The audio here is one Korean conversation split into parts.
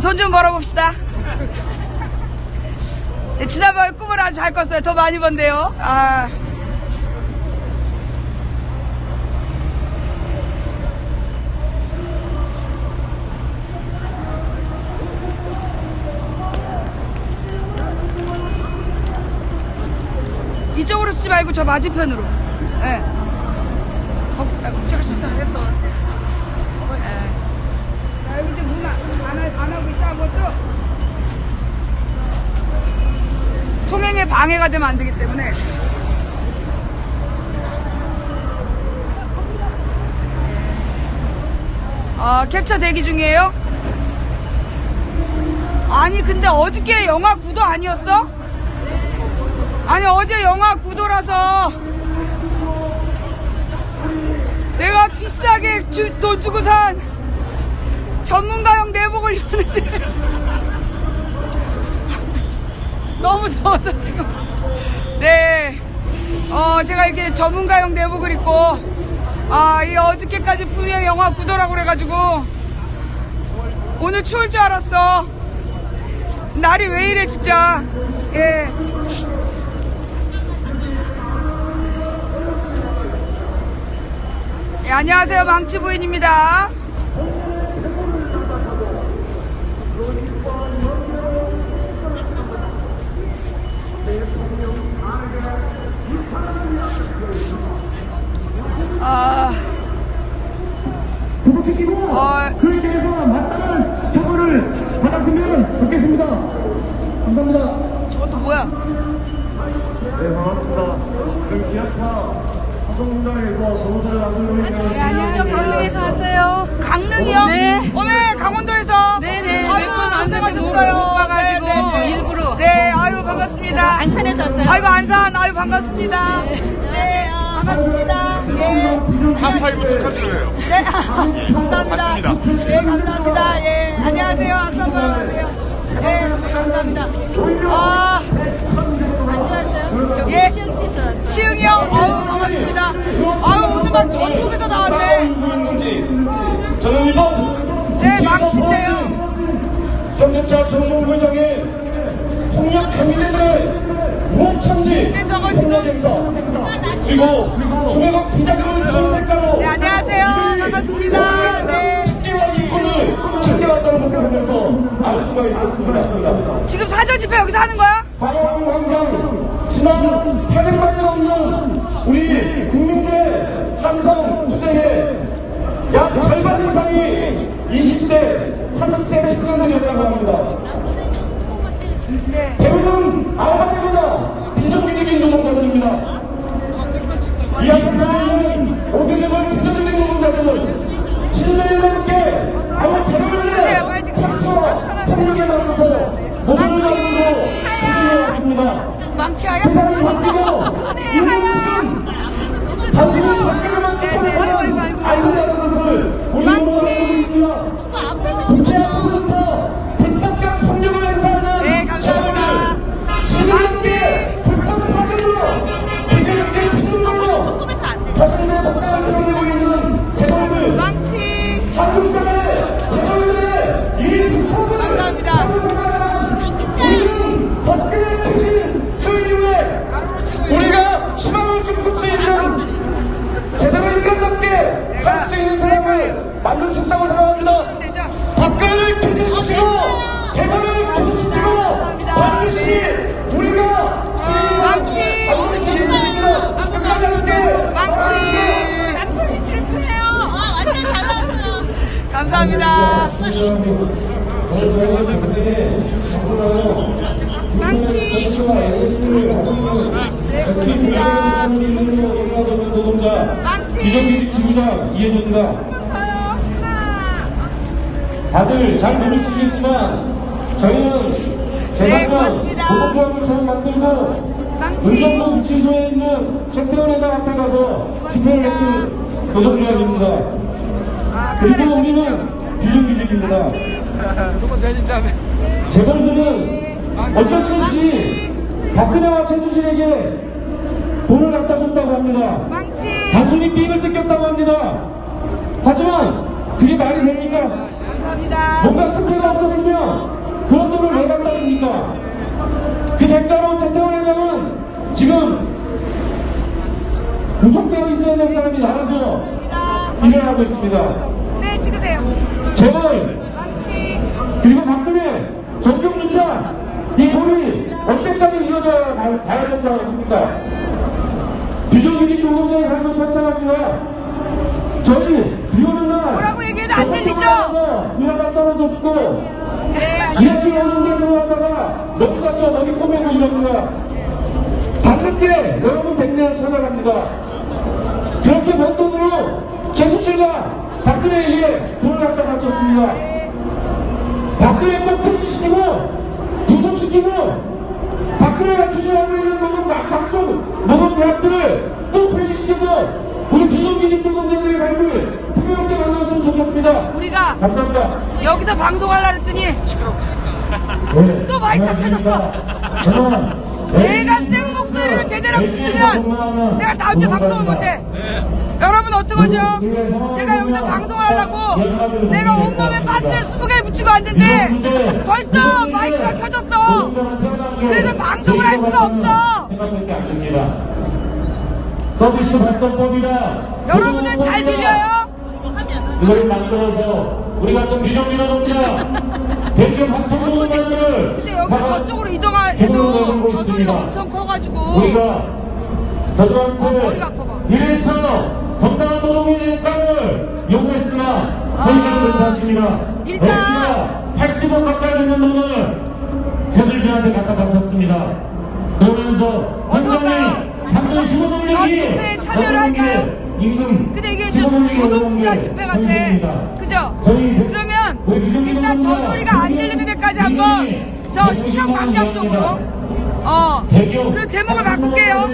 돈 좀 벌어봅시다. 네, 지난번에 꿈을 아주 잘 꿨어요. 더 많이 번대요. 아. 이쪽으로 쓰지 말고 저 맞은편으로. 예. 네. 걱정을 진짜 안 했어. 자, 여기 이제 문 안 하고 있어, 아무것도. 통행에 방해가 되면 안 되기 때문에. 캡처 대기 중이에요? 아니, 근데 어저께 영하 9도 아니었어? 아니, 어제 영하 9도라서 내가 비싸게 돈 주고 산 전문가용 내복을 입었는데 너무 더워서 지금. 네, 제가 이렇게 전문가용 내복을 입고 이 어저께까지 분명히 영하 9도라고 그래가지고 오늘 추울 줄 알았어. 날이 왜 이래 진짜. 예. 예, 안녕하세요. 망치 부인입니다. 그에 대해서 마땅한 처벌을 받았으면 좋겠습니다. 감사합니다. 저것도 뭐야? 네, 반갑습니다. 저희 기아차 화성공장에서 노조를 만들고 있는. 네, 안녕하세요. 강릉에서 왔어요. 강릉이요? 네. 오늘 강원도에서. 네네. 아유, 고생하셨어요. 와가지고 네. 일부러. 네, 아유, 반갑습니다. 안산에서 왔어요. 아이고, 안산. 아유, 반갑습니다. 네, 반갑습니다. 예. 한8구 축하드려요. 네, 감사합니다. 맞습니다. 네, 감사합니다. 예, 안녕하세요. 안산분 안녕하세요. 네, 감사합니다. 안녕하세요. 예. 시흥시에서 왔어요. 시흥이 형, 반갑습니다. 오늘 막 전국에서 나왔네. 저는 이번 네, 망친데요. 현대차 정보회장의 폭력 강제들의 무혹 참지, 네, 저거 지금. 그리고 수백억 비자금을 준 대가로. 네, 안녕하세요. 반갑습니다. 네. 특기와 인권을 챙겨왔다는 것을 보면서 알 수가 있었습니다. 지금 사전 집회 여기서 하는 거야? 광화문광장 지난 800만이 넘는 우리 국민들의 함성 투쟁에 약 절반 이상이 20대, 30대 직장인이었다고 합니다. 네. 대부분 아바이거나 비정규직인 노동자들입니다. 이 앞에서 있는 오대적을 비정규직 노동자들은 10년 넘게 아무 제도를 착수와 폭력에 맞서서 목을 잡고 투쟁해왔습니다. 망치하야? 세상이 바뀌고 네, 우리는 하야. 지금 단순히 바뀌기만 쫓아서는 안 된다는 것을 우리 모두 알고 있습니다. 국회 앞에서부터 불법과 폭력을 행사하는 네, 감사합니다. 시민들께 불법 파견으로 비정규직의 피눈물로 자신들의 목숨을 세우고 있는 재벌들, 망치. 한국 사회의 재벌들의 이 불법을 감사합니다. 우리는 법대에 투신 그 이후에 우리가 희망을 쫓고 수 있는 제대로 인간답게 살 수 있는 세상을 만들 수 있다고 생각합니다. 되죠? 법관을 퇴진시키고 재벌을 퇴진시키고 반드시 우리가 망치. 끝까지 함께 망치. 남편이 질투해요. 완전 잘 나왔어요. 감사합니다. 망치. 네, 고맙습니다. 망치. 비정규직 지부장 이해조입니다. 다들 잘 모르시겠지만 저희는 네, 고맙습니다. 노동조합을 만들고 망치. 의정부 구치소에 있는 최태원 회장 앞에 가서 집회를 했던 노동조합입니다. 그리고 우리는 비정규직입니다. 망치. 조금 내린 다음에. 재벌들은 어쩔 수 없이 박근혜와 최순실에게 돈을 갖다 줬다고 합니다. 망치. 단순히 삥을 뜯겼다고 합니다. 하지만 그게 말이 됩니까? 감사합니다. 뭔가 특혜가 없었으면 있습니다. 네, 찍으세요. 저는 망치. 그리고 박근혜 정경유착 이 돌이 언제까지 이어져야 가야 된다고 합니까? 비정규직 노동자의 삶을 찬양합니다. 저희 비 오는 날 뭐라고 얘기해도 안 들리죠? 일하다 떨어져 죽고 네, 지하철 오는 데 들어가다가 너무 다쳐 머리 꼬매고 이럽니다. 밤늦게 여러분 댁내 찾아갑니다. 그렇게 번 돈으로 최순실과 박근혜에 의해 돈을 갖다 바쳤습니다. 박근혜 꼭 퇴진시키고 구속시키고 박근혜가 추진하고 있는 각종 노동대학들을 꼭 폐지시켜서 우리 비정규직 노동자들의 삶을 풍요롭게 만들었으면 좋겠습니다. 우리가 감사합니다. 여기서 방송하려고 했더니 네, 또 마이크가 켜졌어. 내가 센 목소리를 제대로 붙으면 내가 다음 주에 방송을 못해. 여러분 어떡하죠? 제가 여기서 방송을 하려고 내가 온몸에 바스를 20개를 붙이고 왔는데 벌써 마이크가 켜졌어. 그래서 방송을 할 수가 없어. 서비스 발전법이다. 여러분은 잘 들려요? 이걸 만들어서 우리 같은 비정규직 노동자 대기업 하청 노동자들을 근데 여기 저쪽으로 이동해도 저 소리가 엄청 커가지고 우리가 저들한테 머리가 아파봐. 이래서 정당한 노동의 대가를 요구했으나 현실은 그렇지 않습니다. 일단 80억 가까이 되는 돈을 최순실한테 갖다 바쳤습니다. 그러면서 어떡할까요? 당장 15년 저 집회에 참여를 할까요? 임금 근데 이게 좀 노동자 집회 같아. 그죠? 그러면 일단 저 소리가 안 들리는 데까지 한번 저 시청 광장 쪽으로 그리고 제목을 바꿀게요.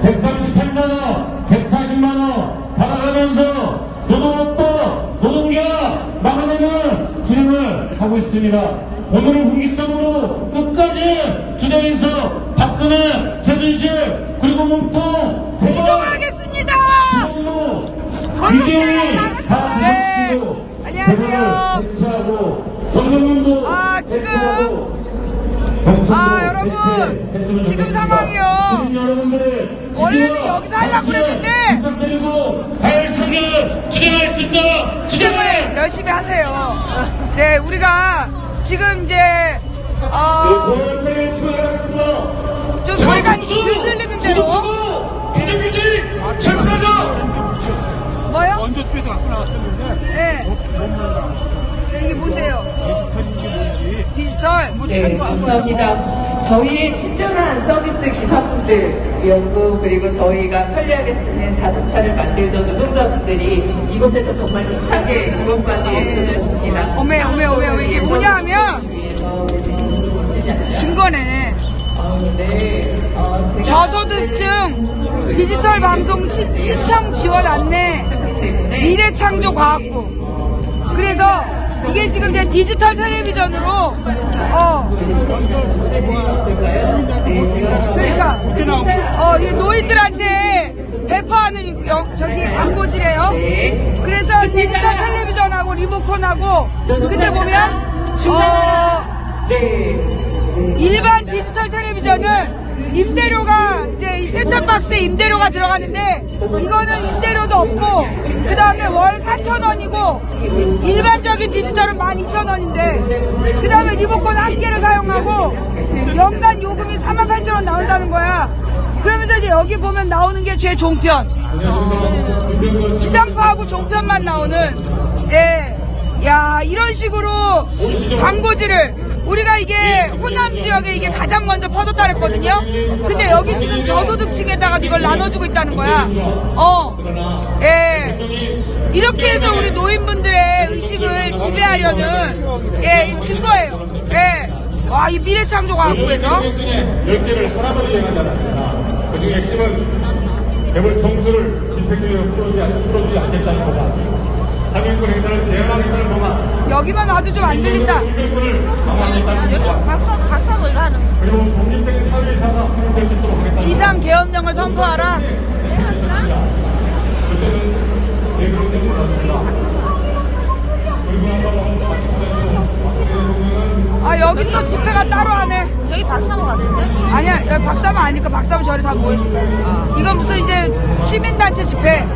138만원, 140만원 받아가면서 노동업법, 노동계약 막아내는 진행을 하고 있습니다. 오늘은 공식적으로 끝까지 주장해서 박근혜, 최순실, 그리고 몸통 이동하겠습니다. 이재용이 다 네. 부각시키고 안녕하세요. 대체하고 정경련도 지금 여러분 지금 상황이요. 원래는 여기서 하려고 그랬는데 부탁드리고 가열차게 진행하겠습니다. 주장을 열심히 하세요. 네, 우리가 지금 이제 좀 소리가 덜 들리는 대로 비정규직 체포하자. 뭐요? 먼저 쪽에서 갖고 나왔었는데 네. 이게 뭔데요? 디지털? 네, 감사합니다. 저희의 친절한 서비스 기사분들 연구 그리고 저희가 편리하게 쓰는 자동차를 만들던 노동자분들이 이곳에서 정말 힘차게 이것까지 해주셨습니다. 어메 이게 뭐냐 하면 증거네. 저소득층 디지털 방송 시청 지원 안내 미래창조과학부. 그래서 이게 지금 이제 디지털 텔레비전으로 그러니까 이 노인들한테 배포하는 저기 광고지래요. 그래서 디지털 텔레비전하고 리모컨하고 근데 보면 일반 디지털 텔레비전은 임대료가 이제 이 셋탑박스에 임대료가 들어가는데 이거는 임대료도 없고 그 다음에 월 4,000원이고 일반적인 디지털은 12,000원인데 그 다음에 리모컨 한 개를 사용하고 연간 요금이 48,000원 나온다는 거야. 그러면서 이제 여기 보면 나오는 게 최종편 지상파하고 종편만 나오는 야 이런 식으로 광고지를 우리가 이게 호남 지역에 이게 가장 먼저 퍼졌다 그랬거든요. 근데 여기 지금 저소득층에다가 이걸 나눠주고 있다는 거야. 이렇게 해서 우리 노인분들의 의식을 지배하려는 이 증거예요. 와, 이 미래창조과학부에서 10개를 하나만 얘기하잖아요. 그 중에 핵심은 개별 성수를 집행유예 풀어주지 않겠다는 거다. 상인권 행사를 제한하는 행사를 넘어 여기만 와도 좀 안 들린다. 박사고 이거 하는 거. 그리고 독립적인 사회이사가 활용될 수 있도록 하겠다. 비상계엄령을 선포하라. 여기 또 집회가 따로 하네. 저기 박사고 같은데? 아니야, 여기 박사만 아니까 박사면 저리 다 모여있어. 이건 무슨 이제 시민단체 집회.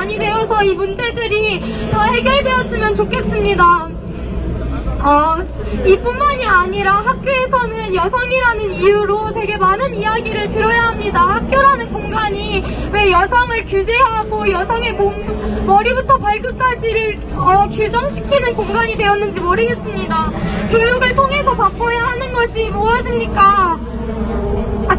많이 되어서 이 문제들이 다 해결되었으면 좋겠습니다. 이뿐만이 아니라 학교에서는 여성이라는 이유로 되게 많은 이야기를 들어야 합니다. 학교라는 공간이 왜 여성을 규제하고 여성의 머리부터 발끝까지를 규정시키는 공간이 되었는지 모르겠습니다. 교육을 통해서 바꿔야 하는 것이 무엇입니까?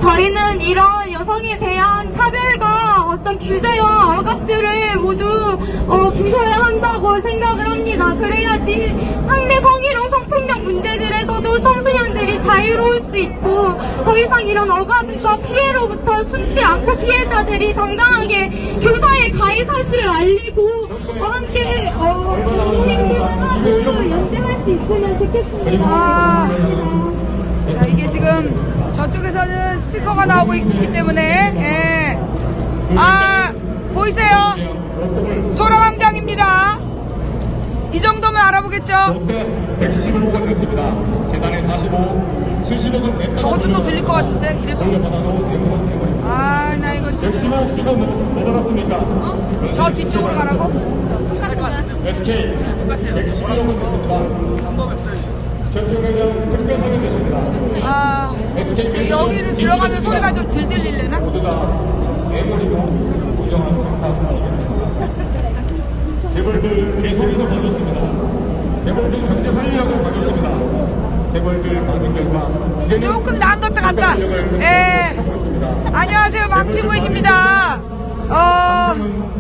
저희는 이런 여성에 대한 차별과 어떤 규제와 억압들을 모두 부숴야 한다고 생각을 합니다. 그래야지 상대 성희롱 성폭력 문제들에서도 청소년들이 자유로울 수 있고 더 이상 이런 억압과 피해로부터 숨지 않고 피해자들이 당당하게 교사의 가해 사실을 알리고 함께 행동을 하고 연대할 수 있으면 좋겠습니다. 자, 이게 지금 저쪽에서는 스피커가 나오고 있기 때문에 보이세요? 소라광장입니다. 이 정도면 알아보겠죠? 115가 됐습니다. 재단에 45, 75건 저것도 또 들릴 것 같은데 이래도 나 이거 진짜 115 못 알았습니까? 저 뒤쪽으로 가라고? SK 115건 됐습니다. 전통회장 특별 선임되십니다. 여기를 들어가면 소리가 좀 덜 들리려나? 모두 다 메모리로 부정한 성사하겠습니다. 재벌들 개소리도 던졌습니다. 재벌들 경제 관리하고 가졌습니다. 재벌들 받은 결과 이제는 조금 나은 것 같다. 안녕하세요, 망치부인입니다.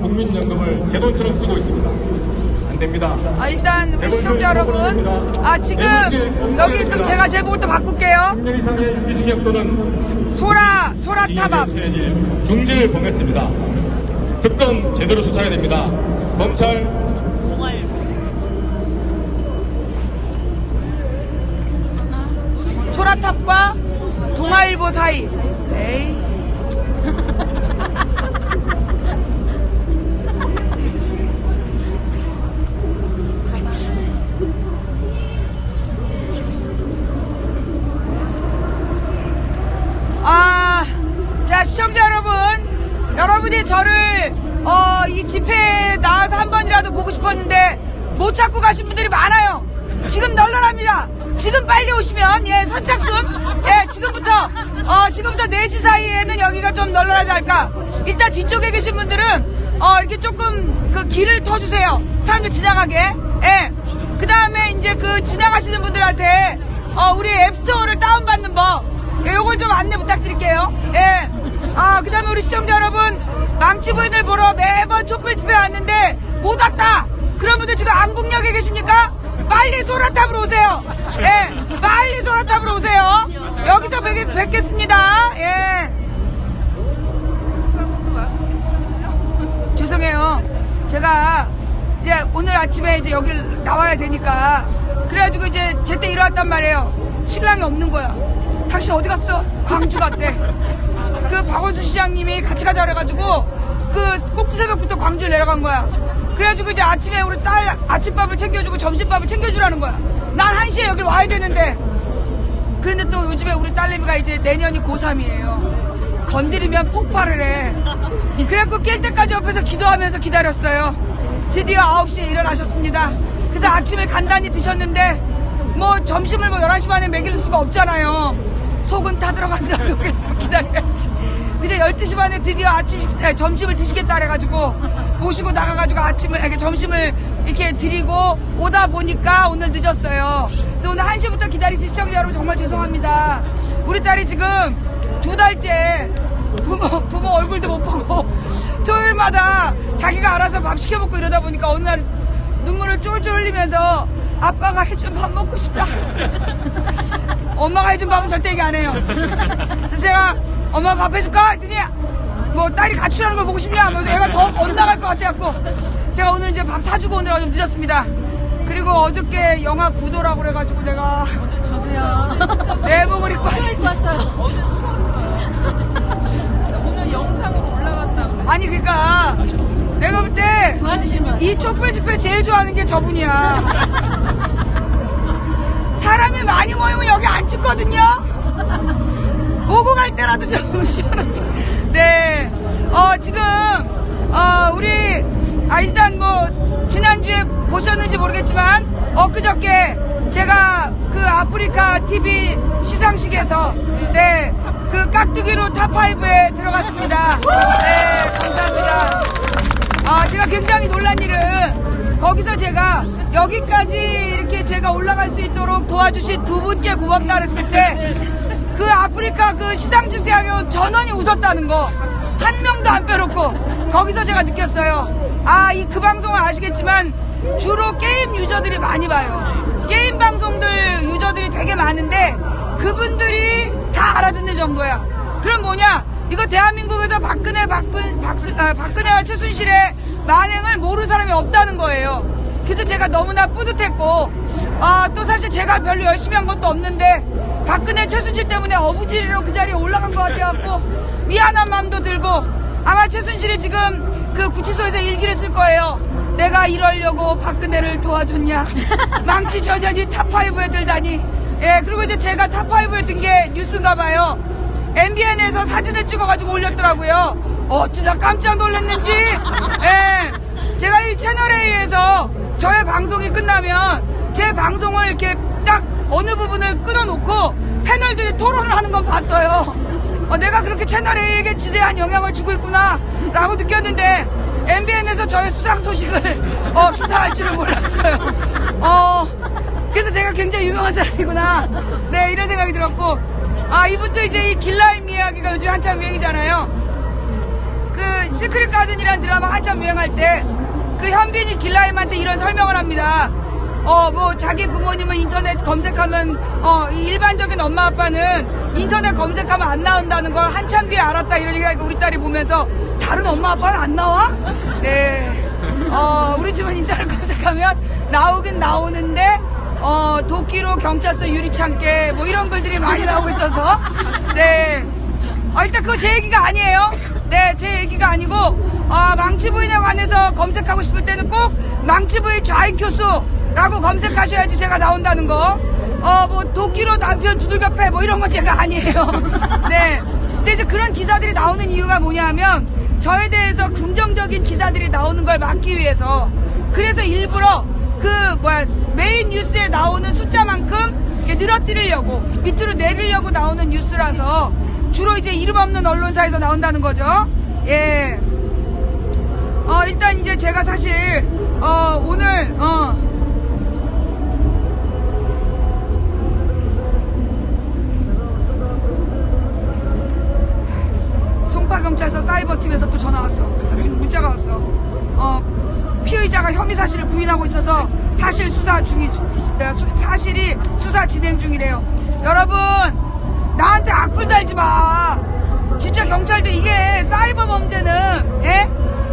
국민연금을 제 돈처럼 쓰고 있습니다. 안 됩니다. 일단 우리 시청자 여러분, 지금 여기 그럼 제가 제목부터 바꿀게요. 10년 이상의 유기징역소는 소라타밥. 중지를 범했습니다. 특검 제대로 수사해야 됩니다. 검찰 소라탑과 동아일보 사이. 에이. 자, 시청자 여러분, 여러분이 저를 이 집회에 나와서 한 번이라도 보고 싶었는데 못 찾고 가신 분들이 많아요. 지금 널널합니다. 지금 빨리 오시면 선착순 지금부터 4시 사이에는 여기가 좀 널널하지 않을까. 일단 뒤쪽에 계신 분들은 이렇게 조금 그 길을 터주세요. 사람들 지나가게. 그 다음에 이제 그 지나가시는 분들한테 우리 앱스토어를 다운받는 법, 요걸 좀 안내 부탁드릴게요. 그 다음에 우리 시청자 여러분, 망치부인을 보러 매번 촛불 집회 왔는데 못 왔다. 그런 분들 지금 안국역에 계십니까? 빨리 소라탑으로 오세요. 빨리 소라탑으로 오세요. 여기서 뵙겠습니다. 죄송해요. 제가 이제 오늘 아침에 이제 여기를 나와야 되니까 그래가지고 이제 제때 일어났단 말이에요. 신랑이 없는 거야. 당신 어디 갔어? 광주 갔대. 그 박원순 시장님이 같이 가자 그래가지고 그 꼭두새벽부터 광주를 내려간 거야. 그래가지고 이제 아침에 우리 딸 아침밥을 챙겨주고 점심밥을 챙겨주라는 거야. 난 1시에 여길 와야 되는데. 그런데 또 요즘에 우리 딸내미가 이제 내년이 고3이에요. 건드리면 폭발을 해. 그래갖고 깰 때까지 옆에서 기도하면서 기다렸어요. 드디어 9시에 일어나셨습니다. 그래서 아침을 간단히 드셨는데 뭐 점심을 11시 반에 먹일 수가 없잖아요. 속은 다 들어간다고 그래서 기다려야지. 근데 12시 반에 드디어 점심을 드시겠다 그래가지고 모시고 나가가지고 점심을 이렇게 드리고 오다 보니까 오늘 늦었어요. 그래서 오늘 1시부터 기다리신 시청자 여러분 정말 죄송합니다. 우리 딸이 지금 2달째 부모 얼굴도 못 보고 토요일마다 자기가 알아서 밥 시켜 먹고 이러다 보니까 어느 날 눈물을 쫄쫄 흘리면서 아빠가 해준 밥 먹고 싶다. 엄마가 해준 밥은 절대 얘기 안 해요. 그래서 제가 엄마 밥 해줄까? 했더니 뭐 딸이 가출하는 걸 보고 싶냐? 뭐 애가 더 엇나갈 것 같아갖고 제가 오늘 이제 밥 사주고 오느라 좀 늦었습니다. 그리고 어저께 영하 9도라고 그래가지고 내가 내복을 입고 왔어요. 오늘 영상으로 올라갔다 그래. 아니 그러니까 내가 볼 때 이 촛불 집회 제일 좋아하는 게 저분이야. 사람이 많이 모이면 여기 안 춥거든요. 오고 갈 때라도 좀 시원하게. 네. 지금 우리 보셨는지 모르겠지만 엊그저께 제가 그 아프리카 TV 시상식에서 네, 그 깍두기로 탑5에 들어갔습니다. 네, 감사합니다. 제가 굉장히 놀란 일은 거기서 제가 여기까지 이렇게 제가 올라갈 수 있도록 도와주신 두 분께 고맙다 그랬을 때 그 아프리카 그 시상식장에 전원이 웃었다는 거 한 명도 안 빼놓고 거기서 제가 느꼈어요. 그 방송을 아시겠지만 주로 게임 유저들이 많이 봐요. 게임 방송들 유저들이 되게 많은데 그분들이 다 알아듣는 정도야. 그럼 뭐냐? 이거 대한민국에서 박근혜와 최순실의 만행을 모르는 사람이 없다는 거예요. 그래서 제가 너무나 뿌듯했고, 또 사실 제가 별로 열심히 한 것도 없는데 박근혜 최순실 때문에 어부지리로 그 자리에 올라간 것 같아갖고 미안한 마음도 들고, 아마 최순실이 지금 그 구치소에서 일기를 쓸 거예요. 내가 이러려고 박근혜를 도와줬냐. 망치 전현이 탑5에 들다니. 예, 그리고 이제 제가 탑5에 든 게 뉴스인가 봐요. MBN에서 사진을 찍어가지고 올렸더라고요. 어찌나 깜짝 놀랐는지. 예, 제가 이 채널A에서 저의 방송이 끝나면 제 방송을 이렇게 딱 어느 부분을 끊어놓고 패널들이 토론을 하는 건 봤어요. 내가 그렇게 채널A에게 지대한 영향을 주고 있구나 라고 느꼈는데 MBN에서 저의 수상 소식을 기사할 줄은 몰랐어요. 그래서 내가 굉장히 유명한 사람이구나. 네, 이런 생각이 들었고, 이분도 이제 이 길라임 이야기가 요즘 한참 유행이잖아요. 그 시크릿 가든이라는 드라마 한참 유행할 때 그 현빈이 길라임한테 이런 설명을 합니다. 뭐 자기 부모님은 인터넷 검색하면 이 일반적인 엄마 아빠는 인터넷 검색하면 안 나온다는 걸 한참 뒤에 알았다, 이런 얘기를 하니까 우리 딸이 보면서 다른 엄마 아빠는 안 나와? 네. 우리 집은 인터넷 검색하면 나오긴 나오는데 도끼로 경찰서 유리창께 뭐 이런 글들이 많이 나오고 있어서 네. 일단 그거 제 얘기가 아니에요. 네, 제 얘기가 아니고 망치부인에 관해서 검색하고 싶을 때는 꼭 망치부인 좌익교수라고 검색하셔야지 제가 나온다는 거. 뭐 도끼로 남편 두들겨 패 뭐 이런 건 제가 아니에요. 네. 근데 이제 그런 기사들이 나오는 이유가 뭐냐 하면 저에 대해서 긍정적인 기사들이 나오는 걸 막기 위해서, 그래서 일부러 메인 뉴스에 나오는 숫자만큼 늘어뜨리려고, 밑으로 내리려고 나오는 뉴스라서 주로 이제 이름 없는 언론사에서 나온다는 거죠. 예. 일단 이제 제가 사실 오늘 송파경찰서 사이버팀에서 또 전화 왔어. 문자가 왔어. 피의자가 혐의 사실을 부인하고 있어서 사실이 수사 진행 중이래요. 여러분, 나한테 악플 달지 마. 진짜 경찰들, 이게 사이버 범죄는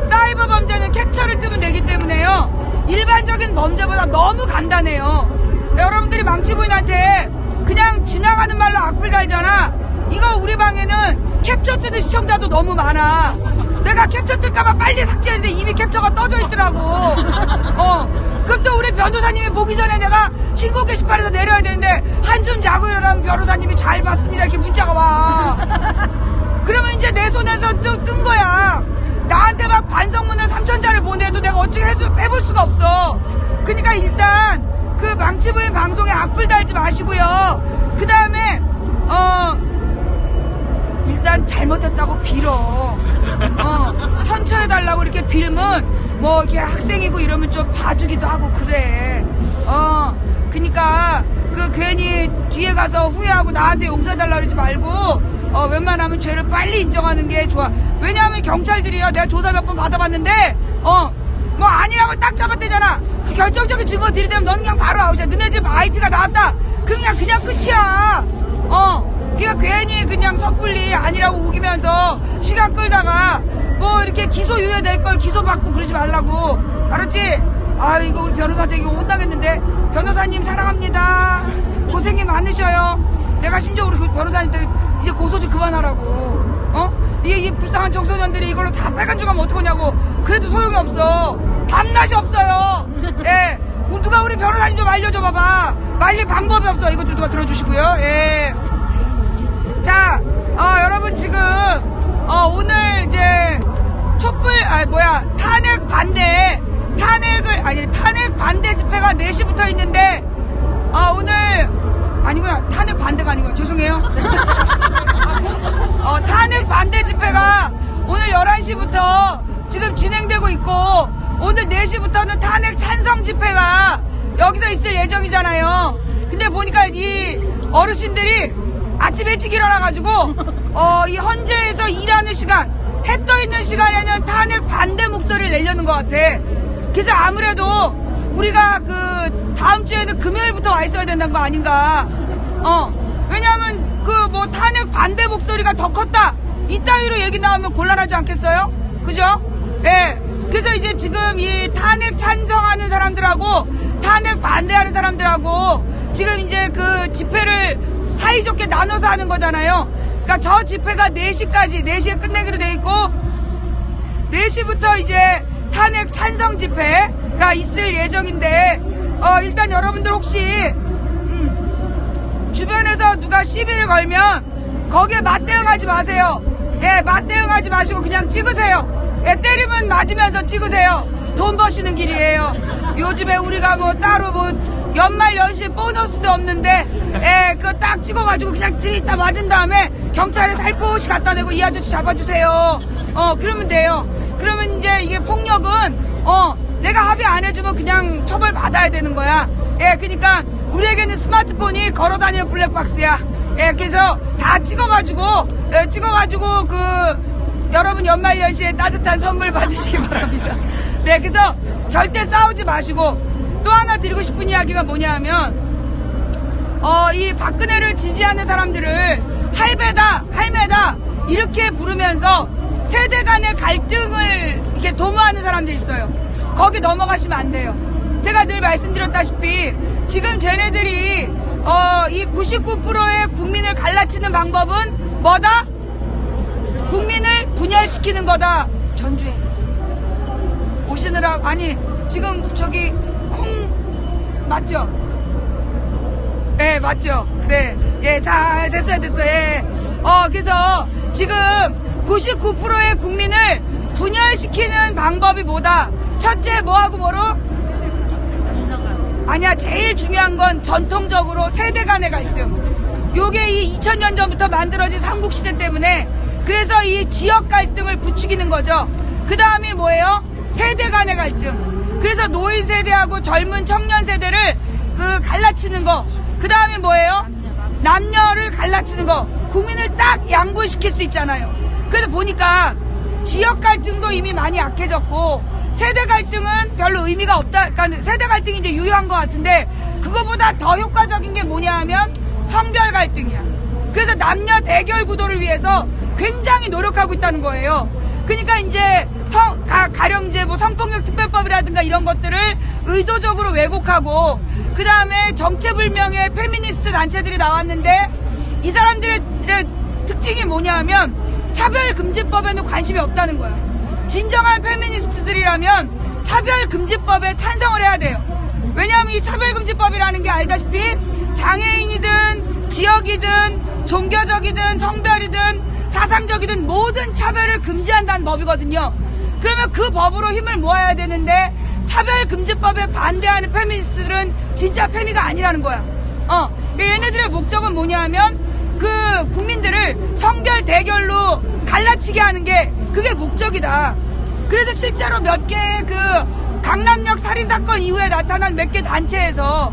사이버 범죄는 캡처를 뜨면 되기 때문에요. 일반적인 범죄보다 너무 간단해요. 여러분들이 망치부인한테 그냥 지나가는 말로 악플 달잖아. 이거 우리 방에는 캡처 뜨는 시청자도 너무 많아. 내가 캡처 뜰까봐 빨리 삭제했는데 이미 캡처가 떠져 있더라고. 그럼 또 우리 변호사님이 보기 전에 내가 신고 게시판에서 내려야 되는데 한숨 자고 일어나면 변호사님이 잘 봤습니다 이렇게 문자가 와. 그러면 이제 내 손에서 뜬 거야. 나한테 막 반성문을 3,000자를 보내도 내가 어떻게 해볼 수가 없어. 그러니까 일단 그 망치부인 방송에 악플 달지 마시고요. 그 다음에 일단 잘못했다고 빌어. 선처해달라고 이렇게 빌면 뭐 이렇게 학생이고 이러면 좀 봐주기도 하고 그래. 그니까 그 괜히 뒤에 가서 후회하고 나한테 용서해달라고 그러지 말고 웬만하면 죄를 빨리 인정하는 게 좋아. 왜냐하면 경찰들이요, 내가 조사 몇 번 받아봤는데 뭐 아니라고 딱 잡았대잖아. 그 결정적인 증거 들이대면 너는 그냥 바로 아웃이야. 너네 집 IP가 나왔다. 그냥 끝이야. 그러니까 괜히 그냥 섣불리 아니라고 우기면서 시간 끌다가 뭐 이렇게 기소유예 될 걸 기소받고 그러지 말라고. 알았지? 이거 우리 변호사한테 이거 혼나겠는데. 변호사님 사랑합니다. 고생이 많으셔요. 내가 심지어 우리 변호사님한테 이제 고소 좀 그만하라고. 이 불쌍한 청소년들이 이걸로 다 빨간 줄 가면 어떡하냐고. 그래도 소용이 없어. 밤낮이 없어요. 예. 누가 우리 변호사님 좀 알려줘 봐봐. 말릴 방법이 없어. 이거 좀 누가 들어주시고요. 예. 자, 여러분 지금 오늘 이제 탄핵 반대 4시부터 있는데, 오늘, 아니구나. 탄핵 반대가 아니구나. 죄송해요. 탄핵 반대 집회가 오늘 11시부터 지금 진행되고 있고, 오늘 4시부터는 탄핵 찬성 집회가 여기서 있을 예정이잖아요. 근데 보니까 이 어르신들이 아침 일찍 일어나가지고, 이 헌재에서 일하는 시간, 해 떠 있는 시간에는 탄핵 반대 목소리를 내려는 것 같아. 그래서 아무래도 우리가 그 다음 주에는 금요일부터 와 있어야 된다는 거 아닌가. 왜냐하면 그 뭐 탄핵 반대 목소리가 더 컸다, 이따위로 얘기 나오면 곤란하지 않겠어요? 그죠? 예. 그래서 이제 지금 이 탄핵 찬성하는 사람들하고 탄핵 반대하는 사람들하고 지금 이제 그 집회를 사이좋게 나눠서 하는 거잖아요. 그러니까 저 집회가 4시까지, 4시에 끝내기로 돼 있고, 4시부터 이제 탄핵 찬성 집회가 있을 예정인데, 일단 여러분들 혹시 주변에서 누가 시비를 걸면 거기에 맞대응하지 마세요. 예, 맞대응하지 마시고 그냥 찍으세요. 예, 때리면 맞으면서 찍으세요. 돈 버시는 길이에요. 요즘에 우리가 뭐 따로 뭐 연말 연시 보너스도 없는데, 예, 그거 딱 찍어가지고 그냥 들이다 맞은 다음에 경찰에 살포시 갖다 대고 이 아저씨 잡아주세요. 그러면 돼요. 그러면 이제 이게 폭력은, 내가 합의 안 해주면 그냥 처벌 받아야 되는 거야. 예, 그러니까 우리에게는 스마트폰이 걸어다니는 블랙박스야. 예, 그래서 다 찍어가지고 여러분 연말연시에 따뜻한 선물 받으시기 바랍니다. 네, 그래서 절대 싸우지 마시고, 또 하나 드리고 싶은 이야기가 뭐냐 하면, 이 박근혜를 지지하는 사람들을 할매다 이렇게 부르면서 세대 간의 갈등을 이렇게 도모하는 사람들이 있어요. 거기 넘어가시면 안 돼요. 제가 늘 말씀드렸다시피 지금 쟤네들이 이 99%의 국민을 갈라치는 방법은 뭐다? 국민을 분열시키는 거다. 전주에서 오시느라고, 아니 지금 저기 콩 맞죠? 네, 맞죠? 네, 예, 자, 됐어요. 예. 그래서 지금 99%의 국민을 분열시키는 방법이 뭐다? 첫째, 뭐하고 뭐로? 아니야, 제일 중요한 건 전통적으로 세대 간의 갈등. 요게 이 2000년 전부터 만들어진 삼국시대 때문에, 그래서 이 지역 갈등을 부추기는 거죠. 그 다음이 뭐예요? 세대 간의 갈등. 그래서 노인 세대하고 젊은 청년 세대를 갈라치는 거. 그 다음에 뭐예요? 남녀를 갈라치는 거. 국민을 딱 양분시킬 수 있잖아요. 그래서 보니까 지역 갈등도 이미 많이 약해졌고, 세대 갈등은 별로 의미가 없다. 그러니까 세대 갈등이 이제 유효한 것 같은데, 그거보다 더 효과적인 게 뭐냐 하면 성별 갈등이야. 그래서 남녀 대결 구도를 위해서 굉장히 노력하고 있다는 거예요. 그러니까 이제 가령 이제 뭐 성폭력 특별법이라든가 이런 것들을 의도적으로 왜곡하고, 그 다음에 정체불명의 페미니스트 단체들이 나왔는데, 이 사람들의 특징이 뭐냐 하면 차별금지법에는 관심이 없다는 거야. 진정한 페미니스트들이라면 차별금지법에 찬성을 해야 돼요. 왜냐하면 이 차별금지법이라는 게 알다시피 장애인이든 지역이든 종교적이든 성별이든 사상적이든 모든 차별을 금지한다는 법이거든요. 그러면 그 법으로 힘을 모아야 되는데, 차별금지법에 반대하는 페미니스트들은 진짜 페미가 아니라는 거야. 얘네들의 목적은 뭐냐 하면 그 국민들을 성별 대결로 갈라치게 하는 게 그게 목적이다. 그래서 실제로 몇 개의 그 강남역 살인사건 이후에 나타난 몇 개 단체에서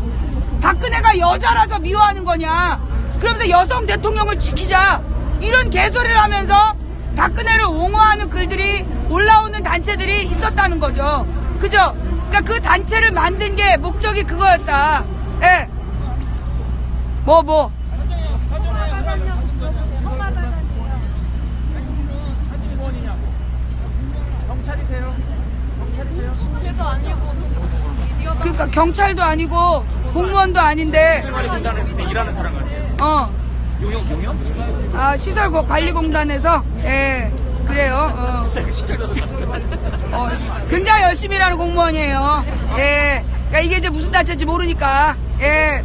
박근혜가 여자라서 미워하는 거냐, 그러면서 여성 대통령을 지키자, 이런 개소리를 하면서 박근혜를 옹호하는 글들이 올라오는 단체들이 있었다는 거죠. 그죠? 그러니까 그 단체를 만든 게 목적이 그거였다. 예. 뭐. 그러니까 경찰도 아니고 공무원도 아닌데. 일하는 사람 같아요. 용역? 시설관리공단에서, 예, 그래요. 굉장히 열심히 일하는 공무원이에요. 예. 그러니까 이게 이제 무슨 단체인지 모르니까. 예.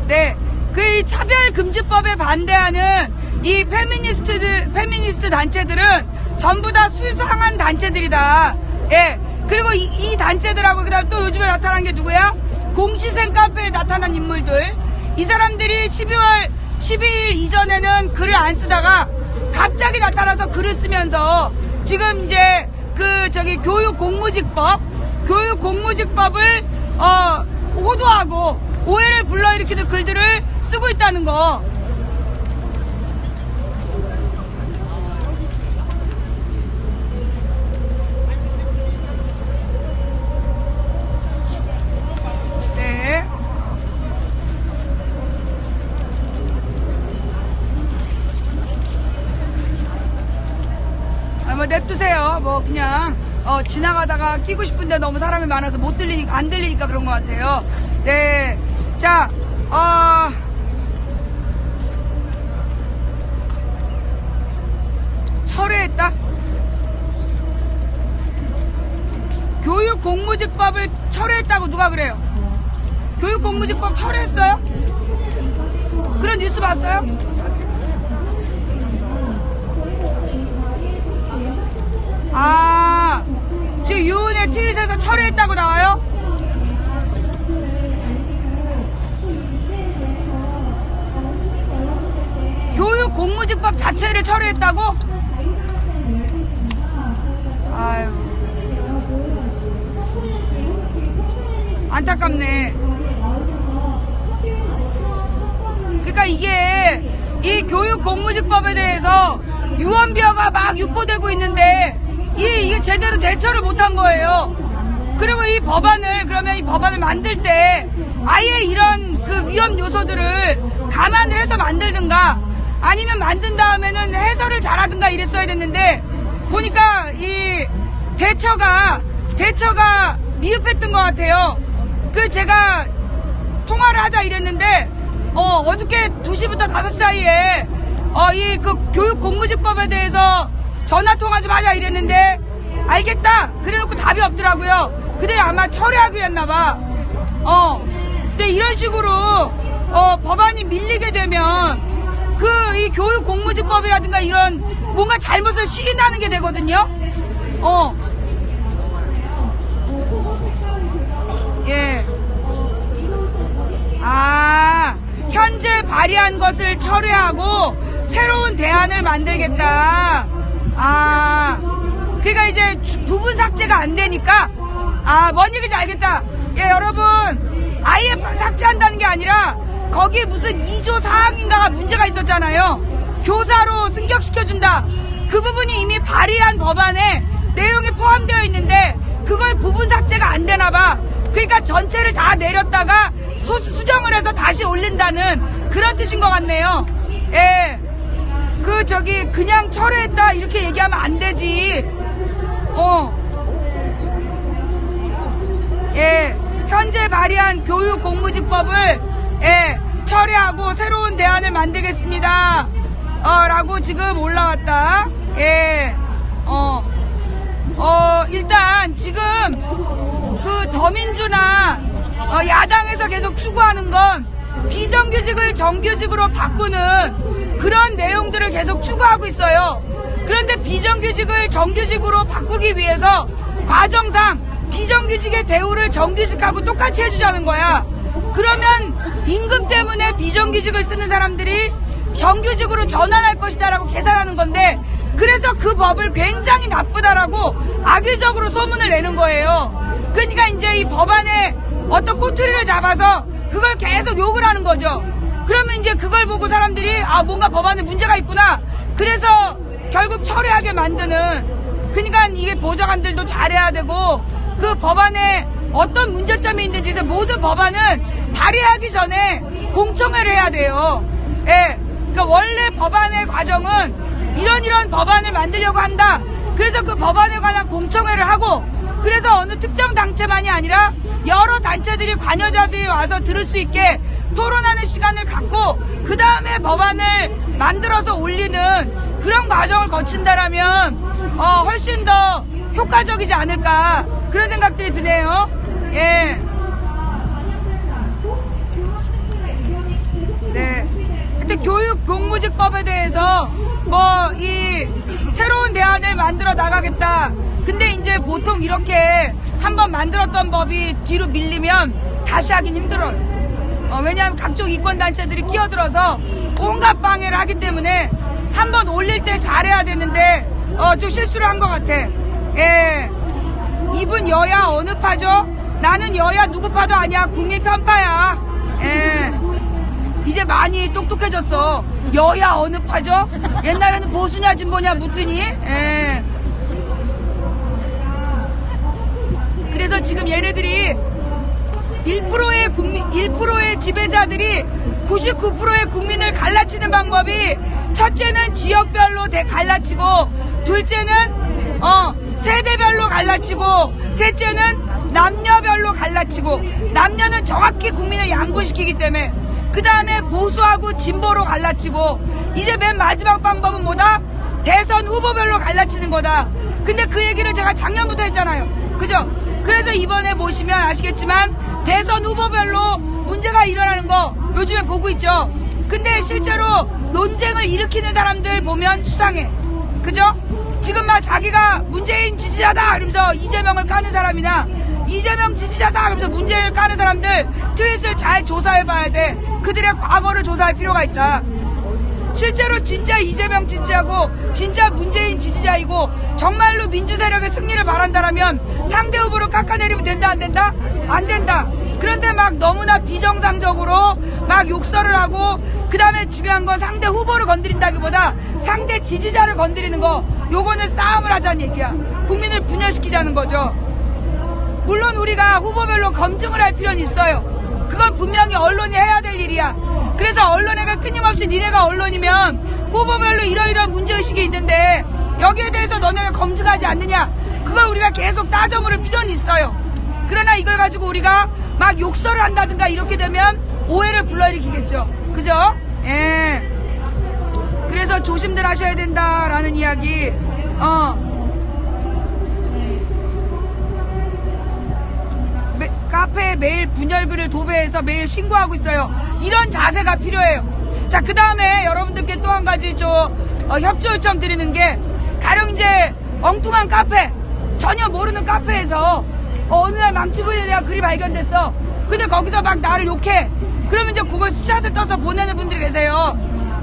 네. 그 차별금지법에 반대하는 이 페미니스트 단체들은 전부 다 수상한 단체들이다. 예. 그리고 이 단체들하고 그다음 또 요즘에 나타난 게 누구야? 공시생 카페에 나타난 인물들. 이 사람들이 12일 이전에는 글을 안 쓰다가 갑자기 나타나서 글을 쓰면서 지금 이제 교육공무직법을 호도하고 오해를 불러일으키는 글들을 쓰고 있다는 거. 네. 뭐 냅두세요. 뭐 그냥 지나가다가 끼고 싶은데 너무 사람이 많아서 안 들리니까 그런 것 같아요. 네. 자, 철회했다. 교육공무직법을 철회했다고 누가 그래요? 교육공무직법 철회했어요? 그런 뉴스 봤어요? 지금 유은혜 트윗에서 철회했다고 나와요? 교육공무직법 자체를 철회했다고? 아유, 안타깝네. 그러니까 이게 이 교육공무직법에 대해서 유언비어가 막 유포되고 있는데 이게 제대로 대처를 못한 거예요. 그리고 이 법안을 만들 때 아예 이런 그 위험 요소들을 감안을 해서 만들든가 아니면 만든 다음에는 해설을 잘하든가 이랬어야 됐는데 보니까 이 대처가 미흡했던 것 같아요. 제가 통화를 하자 이랬는데 어저께 2시부터 5시 사이에 이 교육공무직법에 대해서 전화통화 좀 하자 이랬는데 알겠다 그래놓고 답이 없더라고요. 근데 아마 철회하기로 했나봐. 근데 이런 식으로 법안이 밀리게 되면 이 교육공무직법이라든가 이런 뭔가 잘못을 시킨다는 게 되거든요. 예. 현재 발의한 것을 철회하고 새로운 대안을 만들겠다. 그러니까 이제 부분 삭제가 안 되니까 뭔 얘기인지 알겠다. 예, 여러분 아예 삭제한다는 게 아니라 거기 무슨 2조 사항인가가 문제가 있었잖아요. 교사로 승격시켜준다. 그 부분이 이미 발의한 법안에 내용이 포함되어 있는데 그걸 부분 삭제가 안 되나 봐. 그러니까 전체를 다 내렸다가 수정을 해서 다시 올린다는 그런 뜻인 것 같네요. 예. 그냥 철회했다 이렇게 얘기하면 안 되지. 예. 현재 발의한 교육공무직법을 철회하고 새로운 대안을 만들겠습니다. 라고 지금 올라왔다. 예. 일단 지금 더민주나 야당에서 계속 추구하는 건 비정규직을 정규직으로 바꾸는 그런 내용들을 계속 추구하고 있어요. 그런데 비정규직을 정규직으로 바꾸기 위해서 과정상 비정규직의 대우를 정규직하고 똑같이 해주자는 거야. 그러면 임금 때문에 비정규직을 쓰는 사람들이 정규직으로 전환할 것이다라고 계산하는 건데 그래서 그 법을 굉장히 나쁘다라고 악의적으로 소문을 내는 거예요. 그러니까 이제 이 법안에 어떤 꼬투리를 잡아서 그걸 계속 욕을 하는 거죠. 그러면 이제 그걸 보고 사람들이 뭔가 법안에 문제가 있구나. 그래서 결국 철회하게 만드는. 그러니까 이게 보좌관들도 잘해야 되고 그 법안에 어떤 문제점이 있는지 모든 법안은 발의하기 전에 공청회를 해야 돼요. 예. 그러니까 원래 법안의 과정은 이런 법안을 만들려고 한다. 그래서 그 법안에 관한 공청회를 하고 그래서 어느 특정 단체만이 아니라 여러 단체들이 관여자들이 와서 들을 수 있게 토론하는 시간을 갖고 그 다음에 법안을 만들어서 올리는 그런 과정을 거친다라면 훨씬 더 효과적이지 않을까 그런 생각들이 드네요. 예. 네. 근데 교육공무직법에 대해서 이 새로운 대안을 만들어 나가겠다 근데 이제 보통 이렇게 한번 만들었던 법이 뒤로 밀리면 다시 하긴 힘들어요. 왜냐하면 각종 이권단체들이 끼어들어서 온갖 방해를 하기 때문에 한번 올릴 때 잘해야 되는데 좀 실수를 한 것 같아. 예. 이분 여야 어느 파죠? 나는 여야 누구 파도 아니야. 국민 편파야. 예. 이제 많이 똑똑해졌어. 여야 어느 파죠? 옛날에는 보수냐 진보냐 묻더니. 예. 그래서 지금 얘네들이 1%의 지배자들이 99%의 국민을 갈라치는 방법이 첫째는 지역별로 갈라치고 둘째는 세대별로 갈라치고 셋째는 남녀별로 갈라치고 남녀는 정확히 국민을 양분시키기 때문에 그 다음에 보수하고 진보로 갈라치고 이제 맨 마지막 방법은 뭐다? 대선 후보별로 갈라치는 거다. 근데 그 얘기를 제가 작년부터 했잖아요. 그죠? 그래서 이번에 보시면 아시겠지만 대선 후보별로 문제가 일어나는 거 요즘에 보고 있죠. 근데 실제로 논쟁을 일으키는 사람들 보면 수상해. 그죠? 지금 막 자기가 문재인 지지자다 그러면서 이재명을 까는 사람이나 이재명 지지자다 그러면서 문재인을 까는 사람들 트윗을 잘 조사해봐야 돼. 그들의 과거를 조사할 필요가 있다. 실제로 진짜 이재명 지지자고 진짜 문재인 지지자이고 정말로 민주세력의 승리를 바란다라면 상대 후보를 깎아내리면 된다 안 된다? 안 된다. 그런데 막 너무나 비정상적으로 막 욕설을 하고 그 다음에 중요한 건 상대 후보를 건드린다기보다 상대 지지자를 건드리는 거 요거는 싸움을 하자는 얘기야. 국민을 분열시키자는 거죠. 물론 우리가 후보별로 검증을 할 필요는 있어요. 그건 분명히 언론이 해야 될 일이야. 그래서 언론에가 끊임없이 니네가 언론이면 후보별로 이러이러한 문제의식이 있는데 여기에 대해서 너네가 검증하지 않느냐. 그걸 우리가 계속 따져물을 필요는 있어요. 그러나 이걸 가지고 우리가 막 욕설을 한다든가 이렇게 되면 오해를 불러일으키겠죠. 그죠? 예. 그래서 조심들 하셔야 된다라는 이야기. 카페에 매일 분열글을 도배해서 매일 신고하고 있어요. 이런 자세가 필요해요. 자, 그 다음에 여러분들께 또 한 가지 협조 요청 드리는 게 가령 이제 엉뚱한 카페 전혀 모르는 카페에서 어느 날 망치부인에 대한 글이 발견됐어. 근데 거기서 막 나를 욕해. 그러면 이제 그걸 스샷을 떠서 보내는 분들이 계세요.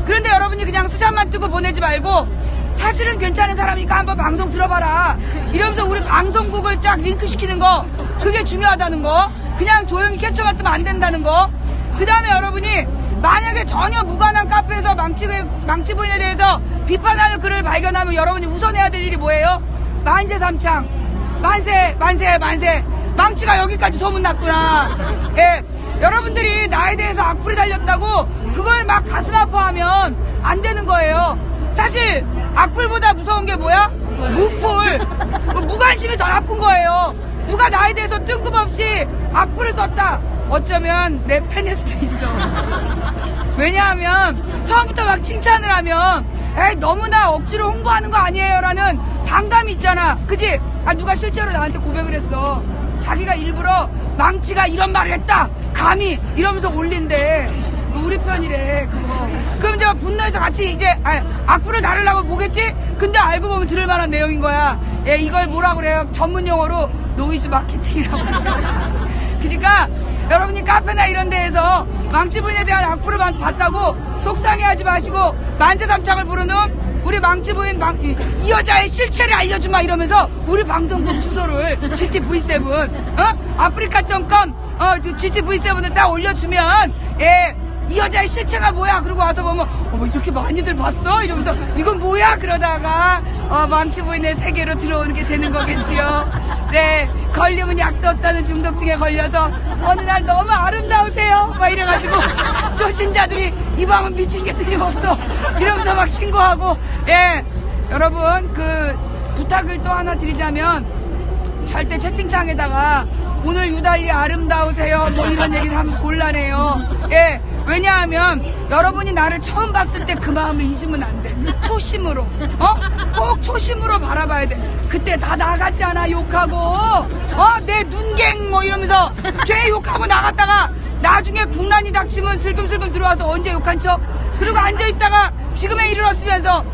그런데 여러분이 그냥 스샷만 뜨고 보내지 말고 사실은 괜찮은 사람이니까 한번 방송 들어봐라 이러면서 우리 방송국을 쫙 링크시키는 거 그게 중요하다는 거. 그냥 조용히 캡처만 뜨면 안 된다는 거. 그 다음에 여러분이 만약에 전혀 무관한 카페에서 망치부인에 대해서 비판하는 글을 발견하면 여러분이 우선해야 될 일이 뭐예요? 만세 삼창 만세 만세 만세. 망치가 여기까지 소문났구나. 예, 여러분들이 나에 대해서 악플이 달렸다고 그걸 막 가슴 아파하면 안 되는 거예요. 사실 악플보다 무서운 게 뭐야? 무플. 무관심이 더 나쁜 거예요. 누가 나에 대해서 뜬금없이 악플을 썼다. 어쩌면 내 팬일 수도 있어. 왜냐하면 처음부터 막 칭찬을 하면 에이 너무나 억지로 홍보하는 거 아니에요 라는 반감이 있잖아. 그치? 누가 실제로 나한테 고백을 했어. 자기가 일부러 망치가 이런 말을 했다 감히 이러면서 올린대. 우리 편이래 그거. 그럼 제가 분노해서 같이 이제 악플을 다루려고 보겠지? 근데 알고 보면 들을 만한 내용인 거야. 예, 이걸 뭐라 그래요? 전문 용어로 노이즈 마케팅이라고. 그러니까 여러분이 카페나 이런 데에서 망치부인에 대한 악플을 봤다고 속상해하지 마시고 만세삼창을 부르는 우리 망치부인 이 여자의 실체를 알려주마 이러면서 우리 방송국 주소를 GTV7 아프리카.com GTV7을 딱 올려주면 예, 이 여자의 실체가 뭐야? 그러고 와서 보면 어머 이렇게 많이들 봤어? 이러면서 이건 뭐야? 그러다가 망치부인의 세계로 들어오는 게 되는 거겠지요. 네, 걸리면 약도 없다는 중독증에 걸려서 어느 날 너무 아름다우세요 막 이래가지고 초신자들이 이 방은 미친 게 틀림없어 이러면서 막 신고하고. 예, 여러분 그 부탁을 또 하나 드리자면 절대 채팅창에다가 오늘 유달리 아름다우세요 뭐 이런 얘기를 하면 곤란해요. 예, 왜냐하면 여러분이 나를 처음 봤을 때 그 마음을 잊으면 안 돼. 초심으로 꼭 초심으로 바라봐야 돼. 그때 다 나갔잖아 욕하고 내 눈갱 뭐 이러면서 죄 욕하고 나갔다가 나중에 국난이 닥치면 슬금슬금 들어와서 언제 욕한 척 그리고 앉아있다가 지금에 이르렀으면서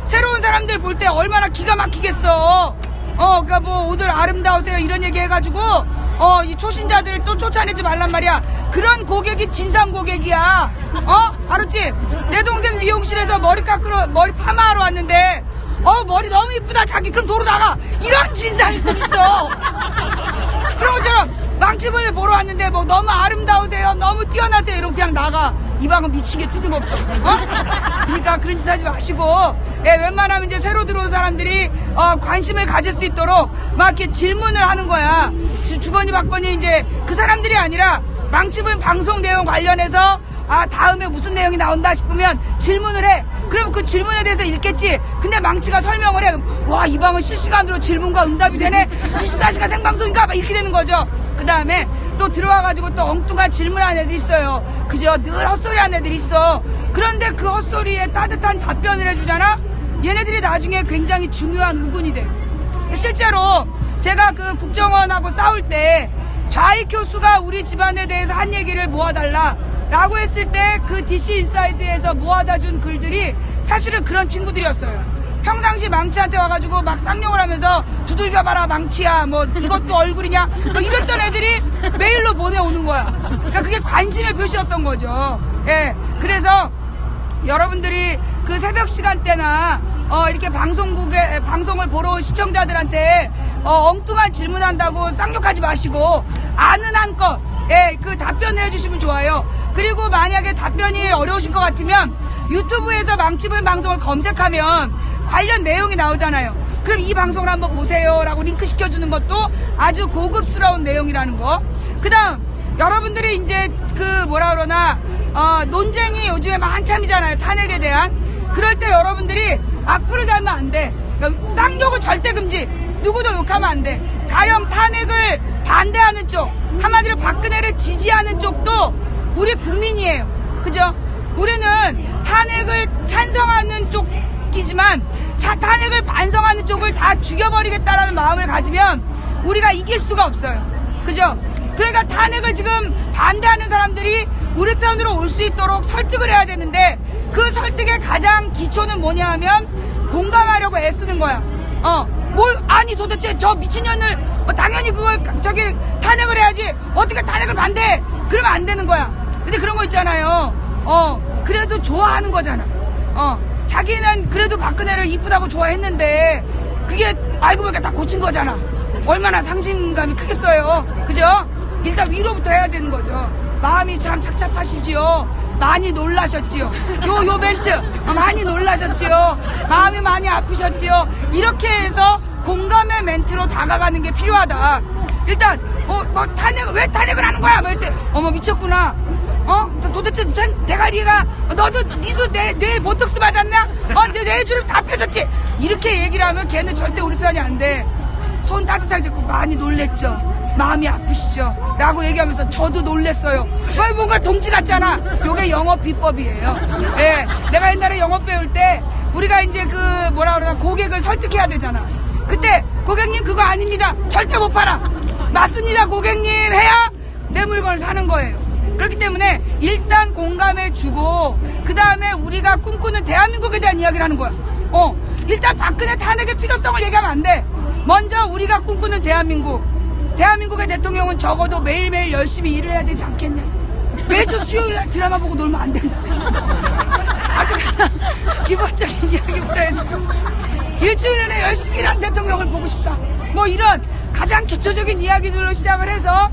새로운 사람들 볼 때 얼마나 기가 막히겠어. 그니까 뭐 옷을 아름다우세요 이런 얘기 해가지고 이 초신자들을 또 쫓아내지 말란 말이야. 그런 고객이 진상 고객이야. 알았지? 내 동생 미용실에서 머리 파마하러 왔는데 머리 너무 이쁘다 자기 그럼 도로 나가. 이런 진상이 꼭 있어. 그런 것처럼 망치분을 보러 왔는데 뭐 너무 아름다우세요 너무 뛰어나세요 이러면 그냥 나가. 이 방은 미치게 틀림없어. 그러니까 그런 짓 하지 마시고, 웬만하면 이제 새로 들어온 사람들이 관심을 가질 수 있도록 막 이렇게 질문을 하는 거야. 주거니 받거니 이제 그 사람들이 아니라 망치분 방송 내용 관련해서 다음에 무슨 내용이 나온다 싶으면 질문을 해. 그럼 그 질문에 대해서 읽겠지. 근데 망치가 설명을 해. 와, 이 방은 실시간으로 질문과 응답이 되네. 24시간 생방송인가? 막 이렇게 되는 거죠. 그 다음에 또 들어와가지고 또 엉뚱한 질문하는 애들 있어요. 그죠? 늘 헛소리 하는 애들 있어. 그런데 그 헛소리에 따뜻한 답변을 해주잖아? 얘네들이 나중에 굉장히 중요한 우군이 돼. 실제로 제가 그 국정원하고 싸울 때 좌익 교수가 우리 집안에 대해서 한 얘기를 모아달라 라고 했을 때 그 DC 인사이드에서 모아다 준 글들이 사실은 그런 친구들이었어요. 평상시 망치한테 와가지고 막 쌍욕을 하면서 두들겨봐라 망치야 뭐 이것도 얼굴이냐 뭐 이랬던 애들이 메일로 보내오는 거야. 그러니까 그게 관심의 표시였던 거죠. 그래서 여러분들이 그 새벽 시간대나 이렇게 방송을 보러 온 시청자들한테 엉뚱한 질문한다고 쌍욕하지 마시고 아는 한껏 그 답변을 해주시면 좋아요. 그리고 만약에 답변이 어려우신 것 같으면 유튜브에서 망치분 방송을 검색하면 관련 내용이 나오잖아요. 그럼 이 방송을 한번 보세요 라고 링크 시켜주는 것도 아주 고급스러운 내용이라는 거. 그 다음 여러분들이 이제 논쟁이 요즘에 한참이잖아요. 탄핵에 대한. 그럴 때 여러분들이 악플을 달면 안 돼. 그러니까 쌍욕은 절대 금지. 누구도 욕하면 안 돼. 가령 탄핵을 반대하는 쪽, 한마디로 박근혜를 지지하는 쪽도 우리 국민이에요. 그죠? 우리는 탄핵을 찬성하는 쪽이지만 탄핵을 반성하는 쪽을 다 죽여버리겠다라는 마음을 가지면 우리가 이길 수가 없어요. 그죠? 그러니까 탄핵을 지금 반대하는 사람들이 우리 편으로 올 수 있도록 설득을 해야 되는데 그 설득의 가장 기초는 뭐냐 하면 공감하려고 애쓰는 거야. 아니 도대체 저 미친년을 당연히 그걸 탄핵을 해야지 어떻게 탄핵을 반대해. 그러면 안 되는 거야. 근데 그런 거 있잖아요. 그래도 좋아하는 거잖아. 자기는 그래도 박근혜를 이쁘다고 좋아했는데 그게 알고 보니까 다 고친 거잖아. 얼마나 상심감이 크겠어요. 그죠? 일단 위로부터 해야 되는 거죠. 마음이 참 착잡하시지요. 많이 놀라셨지요. 요 멘트 많이 놀라셨지요. 마음이 많이 아프셨지요. 이렇게 해서 공감의 멘트로 다가가는 게 필요하다. 일단 왜 탄핵을 하는 거야? 뭐 이때 미쳤구나. 도대체 대가리가 니도 내 보톡스 맞았냐? 내 뇌주름 다 펴졌지? 이렇게 얘기를 하면 걔는 절대 우리 편이 안 돼. 손 따뜻하게 잡고 많이 놀랬죠. 마음이 아프시죠? 라고 얘기하면서 저도 놀랬어요. 뭔가 동지 같잖아. 요게 영업 비법이에요. 내가 옛날에 영업 배울 때 우리가 이제 고객을 설득해야 되잖아. 그때 고객님 그거 아닙니다. 절대 못 팔아. 맞습니다 고객님 해야 내 물건을 사는 거예요. 그렇기 때문에 일단 공감해 주고 그 다음에 우리가 꿈꾸는 대한민국에 대한 이야기를 하는 거야. 일단 박근혜 탄핵의 필요성을 얘기하면 안 돼. 먼저 우리가 꿈꾸는 대한민국의 대통령은 적어도 매일매일 열심히 일을 해야 되지 않겠냐. 매주 수요일날 드라마 보고 놀면 안 된다. 아주 가장 기본적인 이야기부터 해서 일주일 내내 열심히 일한 대통령을 보고 싶다. 뭐 이런 가장 기초적인 이야기들로 시작을 해서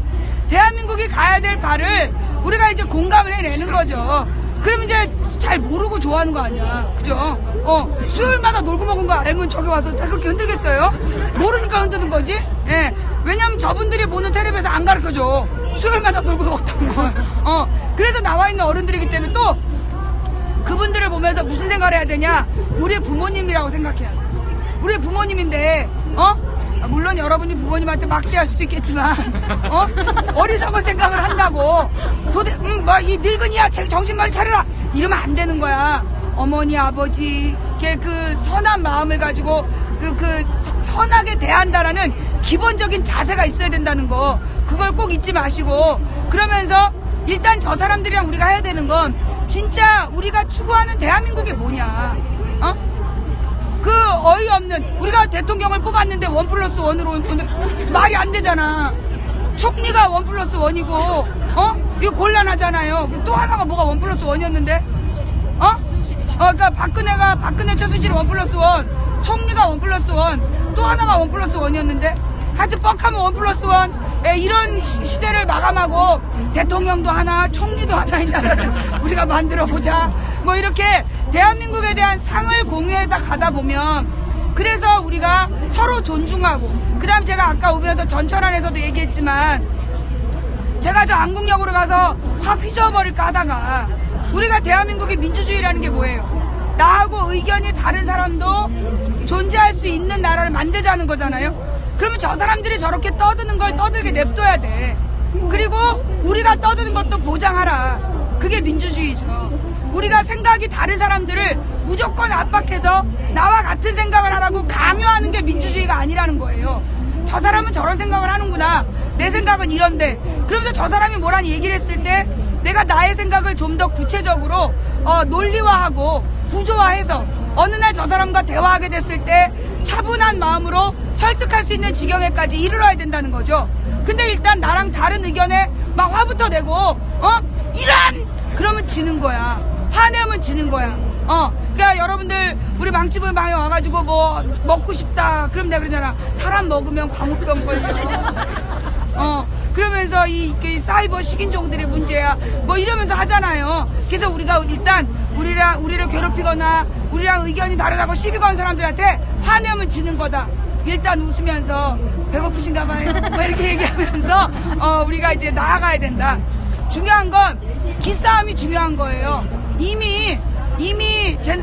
대한민국이 가야 될 발을 우리가 이제 공감을 해내는 거죠. 그럼 이제 잘 모르고 좋아하는 거 아니야. 그죠? 수요일마다 놀고 먹은 거 알면 저기 와서 그렇게 흔들겠어요? 모르니까 흔드는 거지? 왜냐면 저분들이 보는 텔레비에서 안 가르쳐줘. 수요일마다 놀고 먹었다는 거. 그래서 나와 있는 어른들이기 때문에 또 그분들을 보면서 무슨 생각을 해야 되냐? 우리 부모님이라고 생각해야 돼. 우리 부모님인데, 물론 여러분이 부모님한테 막대할 수도 있겠지만, 어리석은 생각을 한다고, 이 늙은이야, 정신머리 차려라! 이러면 안 되는 거야. 어머니, 아버지, 그 선한 마음을 가지고, 선하게 대한다라는 기본적인 자세가 있어야 된다는 거, 그걸 꼭 잊지 마시고, 그러면서 일단 저 사람들이랑 우리가 해야 되는 건, 진짜 우리가 추구하는 대한민국이 뭐냐, 그 어이없는 우리가 대통령을 뽑았는데 1+1으로 오늘 말이 안 되잖아. 총리가 1+1이고 이거 곤란하잖아요. 또 하나가 뭐가 1+1이었는데 그러니까 박근혜 최순실이 1+1, 총리가 1+1, 또 하나가 1+1이었는데 하여튼 뻑하면 1+1. 이런 시대를 마감하고 대통령도 하나, 총리도 하나인 나라를 우리가 만들어 보자. 뭐 이렇게 대한민국에 대한 상을 공유해다 가다 보면 그래서 우리가 서로 존중하고 그다음 제가 아까 오면서 전철안에서도 얘기했지만 제가 저 안국역으로 가서 확 휘저어버릴까 하다가 우리가 대한민국의 민주주의라는 게 뭐예요? 나하고 의견이 다른 사람도 존재할 수 있는 나라를 만들자는 거잖아요. 그러면 저 사람들이 저렇게 떠드는 걸 떠들게 냅둬야 돼. 그리고 우리가 떠드는 것도 보장하라. 그게 민주주의죠. 우리가 생각이 다른 사람들을 무조건 압박해서 나와 같은 생각을 하라고 강요하는 게 민주주의가 아니라는 거예요. 저 사람은 저런 생각을 하는구나. 내 생각은 이런데. 그러면서 저 사람이 뭐라니 얘기를 했을 때 내가 나의 생각을 좀 더 구체적으로 논리화하고 구조화해서 어느 날 저 사람과 대화하게 됐을 때 차분한 마음으로 설득할 수 있는 지경에까지 이르러야 된다는 거죠. 근데 일단 나랑 다른 의견에 막 화부터 내고 이런! 그러면 지는 거야. 화내면 지는 거야. 그러니까 여러분들 우리 망치분 방에 와가지고 뭐 먹고 싶다. 그럼 내가 그러잖아. 사람 먹으면 광우병 걸려. 그러면서 이 사이버 식인종들의 문제야. 뭐 이러면서 하잖아요. 그래서 우리가 일단 우리를 괴롭히거나 우리랑 의견이 다르다고 시비 거는 사람들한테 화내면 지는 거다. 일단 웃으면서 배고프신가 봐요. 뭐 이렇게 얘기하면서 우리가 이제 나아가야 된다. 중요한 건 기싸움이 중요한 거예요. 이미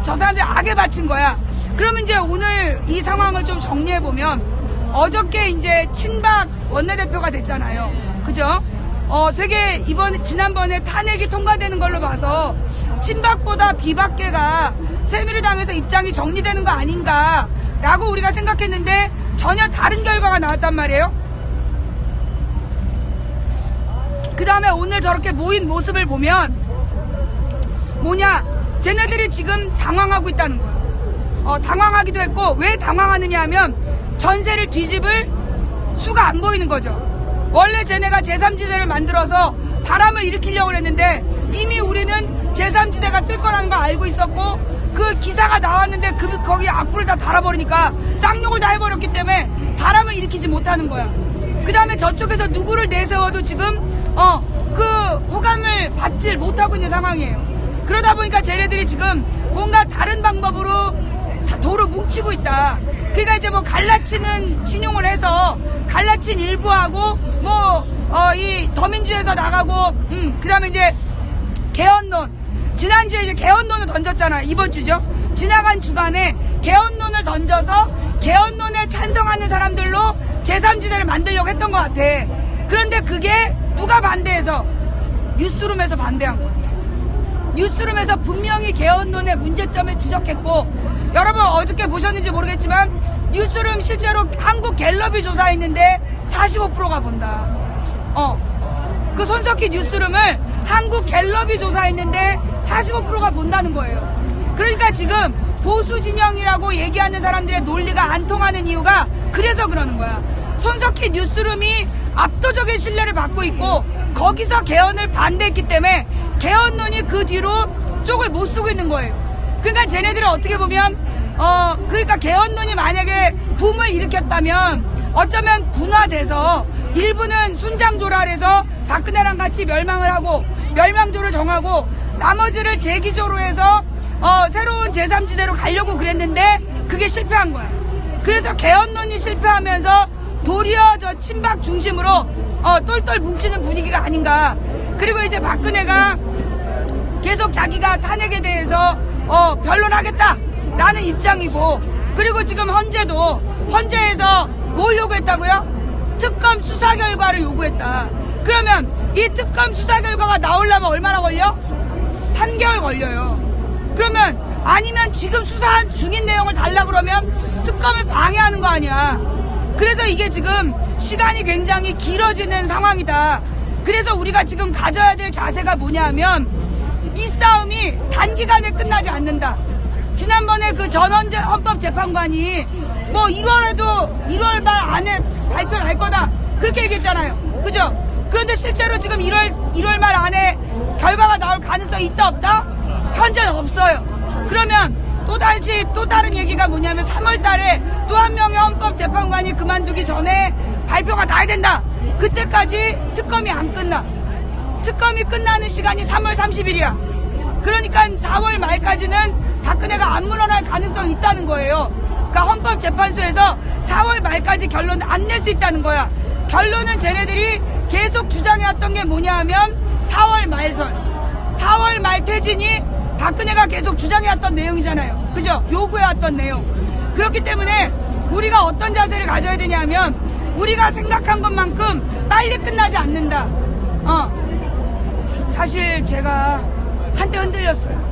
저 사람들이 악에 바친 거야. 그러면 이제 오늘 이 상황을 좀 정리해보면 어저께 이제 친박 원내대표가 됐잖아요. 그죠? 되게 지난번에 탄핵이 통과되는 걸로 봐서 친박보다 비박계가 새누리당에서 입장이 정리되는 거 아닌가라고 우리가 생각했는데 전혀 다른 결과가 나왔단 말이에요. 그 다음에 오늘 저렇게 모인 모습을 보면 쟤네들이 지금 당황하고 있다는 거야. 당황하기도 했고 왜 당황하느냐 하면 전세를 뒤집을 수가 안 보이는 거죠. 원래 쟤네가 제3지대를 만들어서 바람을 일으키려고 했는데 이미 우리는 제3지대가 뜰 거라는 걸 알고 있었고 그 기사가 나왔는데 거기 악플을 다 달아버리니까 쌍욕을 다 해버렸기 때문에 바람을 일으키지 못하는 거야. 그 다음에 저쪽에서 누구를 내세워도 지금 그 호감을 받질 못하고 있는 상황이에요. 그러다 보니까 쟤네들이 지금 뭔가 다른 방법으로 다 도로 뭉치고 있다. 그러니까 이제 뭐 갈라치는 신용을 해서 갈라친 일부하고 이 더민주에서 나가고 그 다음에 이제 개헌론 지난주에 이제 개헌론을 던졌잖아. 이번 주죠. 지나간 주간에 개헌론을 던져서 개헌론에 찬성하는 사람들로 제3지대를 만들려고 했던 것 같아. 그런데 그게 누가 반대해서 뉴스룸에서 반대한 거야. 뉴스룸에서 분명히 개헌론의 문제점을 지적했고 여러분 어저께 보셨는지 모르겠지만 뉴스룸 실제로 한국 갤럽이 조사했는데 45%가 본다. 그 손석희 뉴스룸을 한국 갤럽이 조사했는데 45%가 본다는 거예요. 그러니까 지금 보수 진영이라고 얘기하는 사람들의 논리가 안 통하는 이유가 그래서 그러는 거야. 손석희 뉴스룸이 압도적인 신뢰를 받고 있고 거기서 개헌을 반대했기 때문에 개헌론이 그 뒤로 쪽을 못 쓰고 있는 거예요. 그러니까 쟤네들은 어떻게 보면 그러니까 개헌론이 만약에 붐을 일으켰다면 어쩌면 분화돼서 일부는 순장조랄해서 박근혜랑 같이 멸망을 하고 멸망조를 정하고 나머지를 재기조로 해서 새로운 제3지대로 가려고 그랬는데 그게 실패한 거야. 그래서 개헌론이 실패하면서 도리어 저 친박 중심으로 똘똘 뭉치는 분위기가 아닌가. 그리고 이제 박근혜가 계속 자기가 탄핵에 대해서 변론하겠다라는 입장이고 그리고 지금 헌재에서 뭘 요구했다고요? 특검 수사 결과를 요구했다. 그러면 이 특검 수사 결과가 나오려면 얼마나 걸려? 3개월 걸려요. 그러면 아니면 지금 수사 중인 내용을 달라 그러면 특검을 방해하는 거 아니야. 그래서 이게 지금 시간이 굉장히 길어지는 상황이다. 그래서 우리가 지금 가져야 될 자세가 뭐냐 하면 이 싸움이 단기간에 끝나지 않는다. 지난번에 그 전원제 헌법재판관이 뭐 1월 말 안에 발표 날 거다 그렇게 얘기했잖아요. 그죠? 그런데 실제로 지금 1월 말 안에 결과가 나올 가능성이 있다 없다? 현재는 없어요. 그러면 또 다른 얘기가 뭐냐면 3월 달에 또 한 명의 헌법재판관이 그만두기 전에 발표가 나야 된다. 그때까지 특검이 안 끝나. 특검이 끝나는 시간이 3월 30일이야. 그러니까 4월 말까지는 박근혜가 안 물러날 가능성이 있다는 거예요. 그러니까 헌법재판소에서 4월 말까지 결론 안 낼 수 있다는 거야. 결론은 쟤네들이 계속 주장해왔던 게 뭐냐 하면 4월 말설. 4월 말 퇴진이 박근혜가 계속 주장해왔던 내용이잖아요. 그죠? 요구해왔던 내용. 그렇기 때문에 우리가 어떤 자세를 가져야 되냐면 우리가 생각한 것만큼 빨리 끝나지 않는다. 사실 제가 한때 흔들렸어요.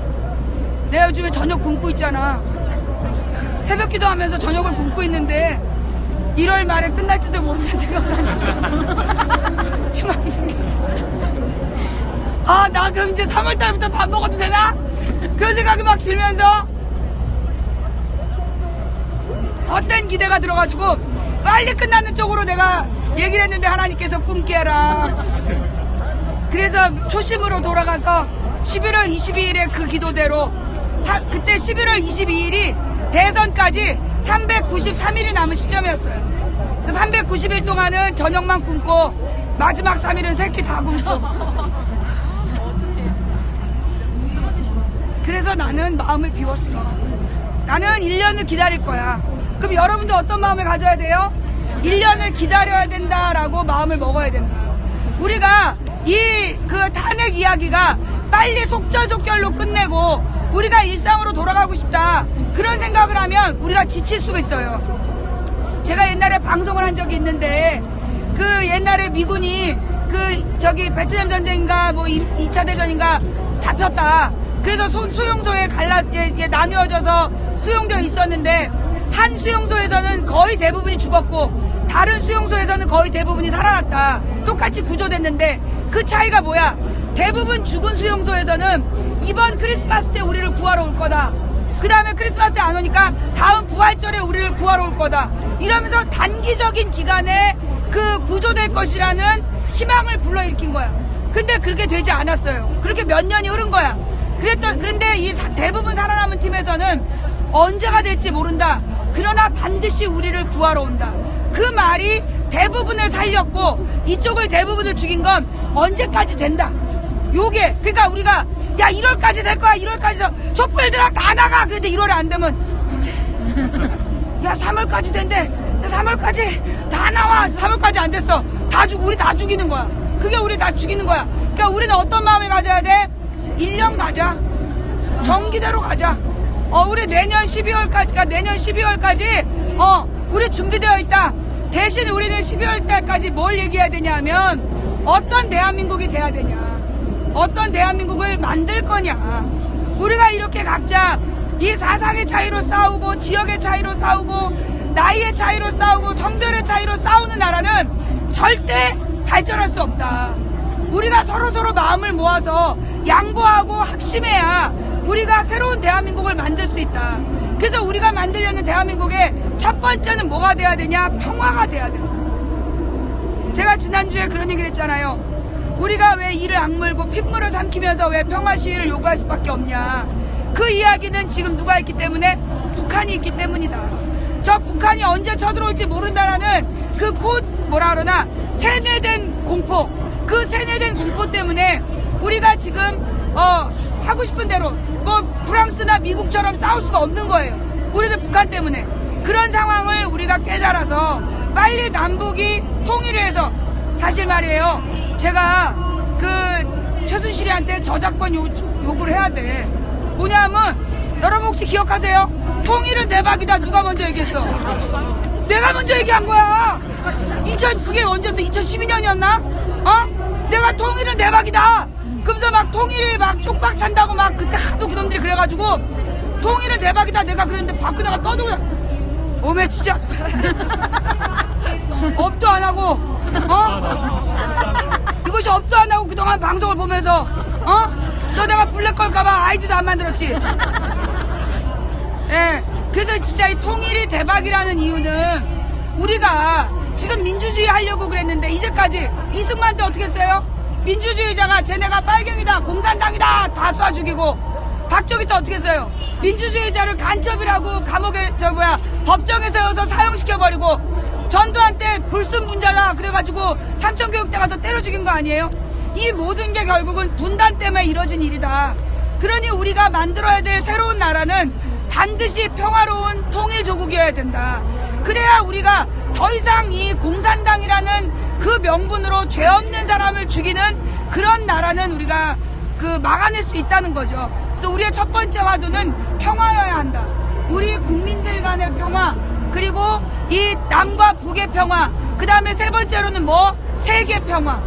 내가 요즘에 저녁 굶고 있잖아. 새벽 기도하면서 저녁을 굶고 있는데 1월 말에 끝날지도 모른다는 생각을 하니까 희망이 생겼어. 아, 나 그럼 이제 3월 달부터 밥 먹어도 되나? 그런 생각이 막 들면서 헛된 기대가 들어가지고 빨리 끝나는 쪽으로 내가 얘기를 했는데 하나님께서 꿈 깨라. 그래서 초심으로 돌아가서 11월 22일에 그 기도대로 그때 11월 22일이 대선까지 393일이 남은 시점이었어요. 그래서 390일 동안은 저녁만 굶고 마지막 3일은 새끼 다 굶고. 그래서 나는 마음을 비웠어. 나는 1년을 기다릴 거야. 그럼 여러분도 어떤 마음을 가져야 돼요? 1년을 기다려야 된다라고 마음을 먹어야 된다. 우리가 그 탄핵 이야기가 빨리 속전속결로 끝내고 우리가 일상으로 돌아가고 싶다. 그런 생각을 하면 우리가 지칠 수가 있어요. 제가 옛날에 방송을 한 적이 있는데 그 옛날에 미군이 베트남 전쟁인가 뭐 2차 대전인가 잡혔다. 그래서 수용소에 나뉘어져서 수용되어 있었는데 한 수용소에서는 거의 대부분이 죽었고 다른 수용소에서는 거의 대부분이 살아났다. 똑같이 구조됐는데 그 차이가 뭐야? 대부분 죽은 수용소에서는 이번 크리스마스 때 우리를 구하러 올 거다. 그 다음에 크리스마스 때 안 오니까 다음 부활절에 우리를 구하러 올 거다. 이러면서 단기적인 기간에 그 구조될 것이라는 희망을 불러일으킨 거야. 근데 그렇게 되지 않았어요. 그렇게 몇 년이 흐른 거야. 그런데 이 대부분 살아남은 팀에서는 언제가 될지 모른다. 그러나 반드시 우리를 구하러 온다. 그 말이 대부분을 살렸고 이쪽을 대부분을 죽인 건 언제까지 된다. 요게 그러니까 우리가 야 1월까지 될 거야. 1월까지 촛불들아 다 나가. 그런데 1월에 안 되면 야 3월까지 된대. 3월까지 다 나와. 3월까지 안 됐어. 우리 다 죽이는 거야. 그게 우리 다 죽이는 거야. 그러니까 우리는 어떤 마음을 가져야 돼? 1년 가자. 정기대로 가자. 우리 내년 12월까지 우리 준비되어 있다. 대신 우리는 12월 달까지 뭘 얘기해야 되냐 하면 어떤 대한민국이 돼야 되냐. 어떤 대한민국을 만들 거냐. 우리가 이렇게 각자 이 사상의 차이로 싸우고 지역의 차이로 싸우고 나이의 차이로 싸우고 성별의 차이로 싸우는 나라는 절대 발전할 수 없다. 우리가 서로 마음을 모아서 양보하고 합심해야 우리가 새로운 대한민국을 만들 수 있다. 그래서 우리가 만들려는 대한민국의 첫 번째는 뭐가 돼야 되냐? 평화가 돼야 된다. 제가 지난주에 그런 얘기를 했잖아요. 우리가 왜 이를 악물고 핏물을 삼키면서 왜 평화 시위를 요구할 수밖에 없냐. 그 이야기는 지금 누가 있기 때문에? 북한이 있기 때문이다. 저 북한이 언제 쳐들어올지 모른다라는 그 세뇌된 공포. 그 세뇌된 공포 때문에 우리가 지금 하고 싶은 대로 뭐 프랑스나 미국처럼 싸울 수가 없는 거예요. 우리는 북한 때문에. 그런 상황을 우리가 깨달아서 빨리 남북이 통일을 해서 사실 말이에요. 제가 최순실이한테 저작권 요구를 해야 돼. 뭐냐면 여러분 혹시 기억하세요? 통일은 대박이다. 누가 먼저 얘기했어? 내가 먼저 얘기한 거야. 그게 언제였어? 2012년이었나? 내가 통일은 대박이다. 그러면서 막 통일이 막 쪽박 찬다고 막 그때 하도 그놈들이 그래가지고 통일은 대박이다. 내가 그랬는데 박근혜가 떠들고 오메 진짜 업도 안 하고 이것이 업도 안 하고 그동안 방송을 보면서 너 내가 블랙 걸까봐 아이디도 안 만들었지. 예. 그래서 진짜 이 통일이 대박이라는 이유는 우리가 지금 민주주의 하려고 그랬는데 이제까지 이승만 때 어떻게 했어요? 민주주의자가 쟤네가 빨갱이다, 공산당이다 다 쏴 죽이고, 박정희 때 어떻게 했어요? 민주주의자를 간첩이라고 감옥에 법정에 세워서 사형시켜버리고, 전두환 때 불순분자다 그래가지고 삼천교육대 가서 때려 죽인 거 아니에요? 이 모든 게 결국은 분단 때문에 이뤄진 일이다. 그러니 우리가 만들어야 될 새로운 나라는 반드시 평화로운 통일조국이어야 된다. 그래야 우리가 더 이상 이 공산당이라는 그 명분으로 죄 없는 사람을 죽이는 그런 나라는 우리가 막아낼 수 있다는 거죠. 그래서 우리의 첫 번째 화두는 평화여야 한다. 우리 국민들 간의 평화, 그리고 이 남과 북의 평화, 그 다음에 세 번째로는 세계 평화.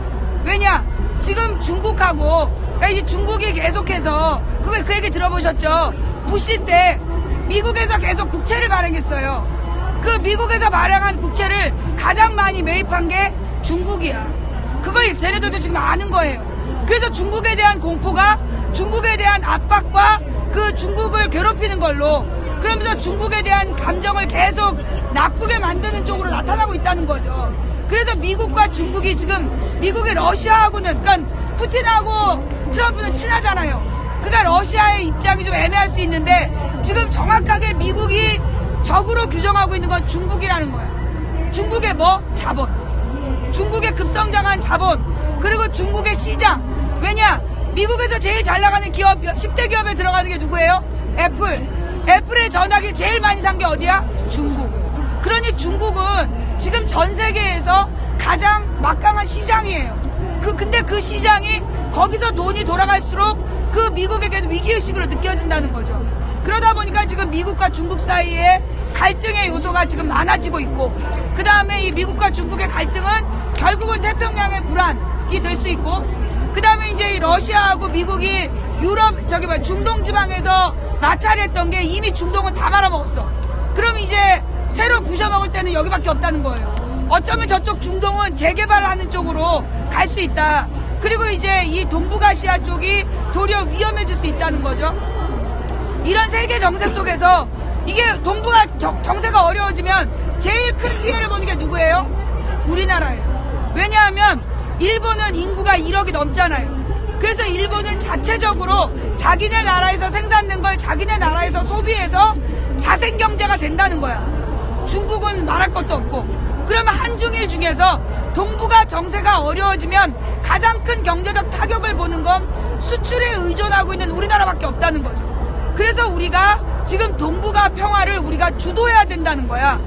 왜냐? 지금 중국하고, 이 중국이 계속해서, 그 얘기 들어보셨죠? 부시 때 미국에서 계속 국채를 발행했어요. 그 미국에서 발행한 국채를 가장 많이 매입한 게 중국이야. 그걸 쟤네들도 지금 아는 거예요. 그래서 중국에 대한 공포가 중국에 대한 압박과 그 중국을 괴롭히는 걸로, 그러면서 중국에 대한 감정을 계속 나쁘게 만드는 쪽으로 나타나고 있다는 거죠. 그래서 미국과 중국이 지금, 미국이 러시아하고는, 그러니까 푸틴하고 트럼프는 친하잖아요. 그러니까 러시아의 입장이 좀 애매할 수 있는데, 지금 정확하게 미국이 적으로 규정하고 있는 건 중국이라는 거야. 중국의 자본. 중국의 급성장한 자본. 그리고 중국의 시장. 왜냐? 미국에서 제일 잘 나가는 기업, 10대 기업에 들어가는 게 누구예요? 애플. 애플의 전화기 제일 많이 산 게 어디야? 중국. 그러니 중국은 지금 전 세계에서 가장 막강한 시장이에요. 근데 그 시장이 거기서 돈이 돌아갈수록 그 미국에게는 위기의식으로 느껴진다는 거죠. 그러다 보니까 지금 미국과 중국 사이에 갈등의 요소가 지금 많아지고 있고, 그 다음에 이 미국과 중국의 갈등은 결국은 태평양의 불안이 될 수 있고, 그 다음에 이제 이 러시아하고 미국이 중동 지방에서 마찰했던 게 이미 중동은 다 말아먹었어. 그럼 이제 새로 부셔먹을 때는 여기밖에 없다는 거예요. 어쩌면 저쪽 중동은 재개발하는 쪽으로 갈 수 있다. 그리고 이제 이 동북아시아 쪽이 도리어 위험해질 수 있다는 거죠. 이런 세계 정세 속에서 이게 동북아 정세가 어려워지면 제일 큰 피해를 보는 게 누구예요? 우리나라예요. 왜냐하면 일본은 인구가 1억이 넘잖아요. 그래서 일본은 자체적으로 자기네 나라에서 생산된 걸 자기네 나라에서 소비해서 자생경제가 된다는 거야. 중국은 말할 것도 없고. 그러면 한중일 중에서 동북아 정세가 어려워지면 가장 큰 경제적 타격을 보는 건 수출에 의존하고 있는 우리나라밖에 없다는 거죠. 그래서 우리가 지금 동북아 평화를 우리가 주도해야 된다는 거야.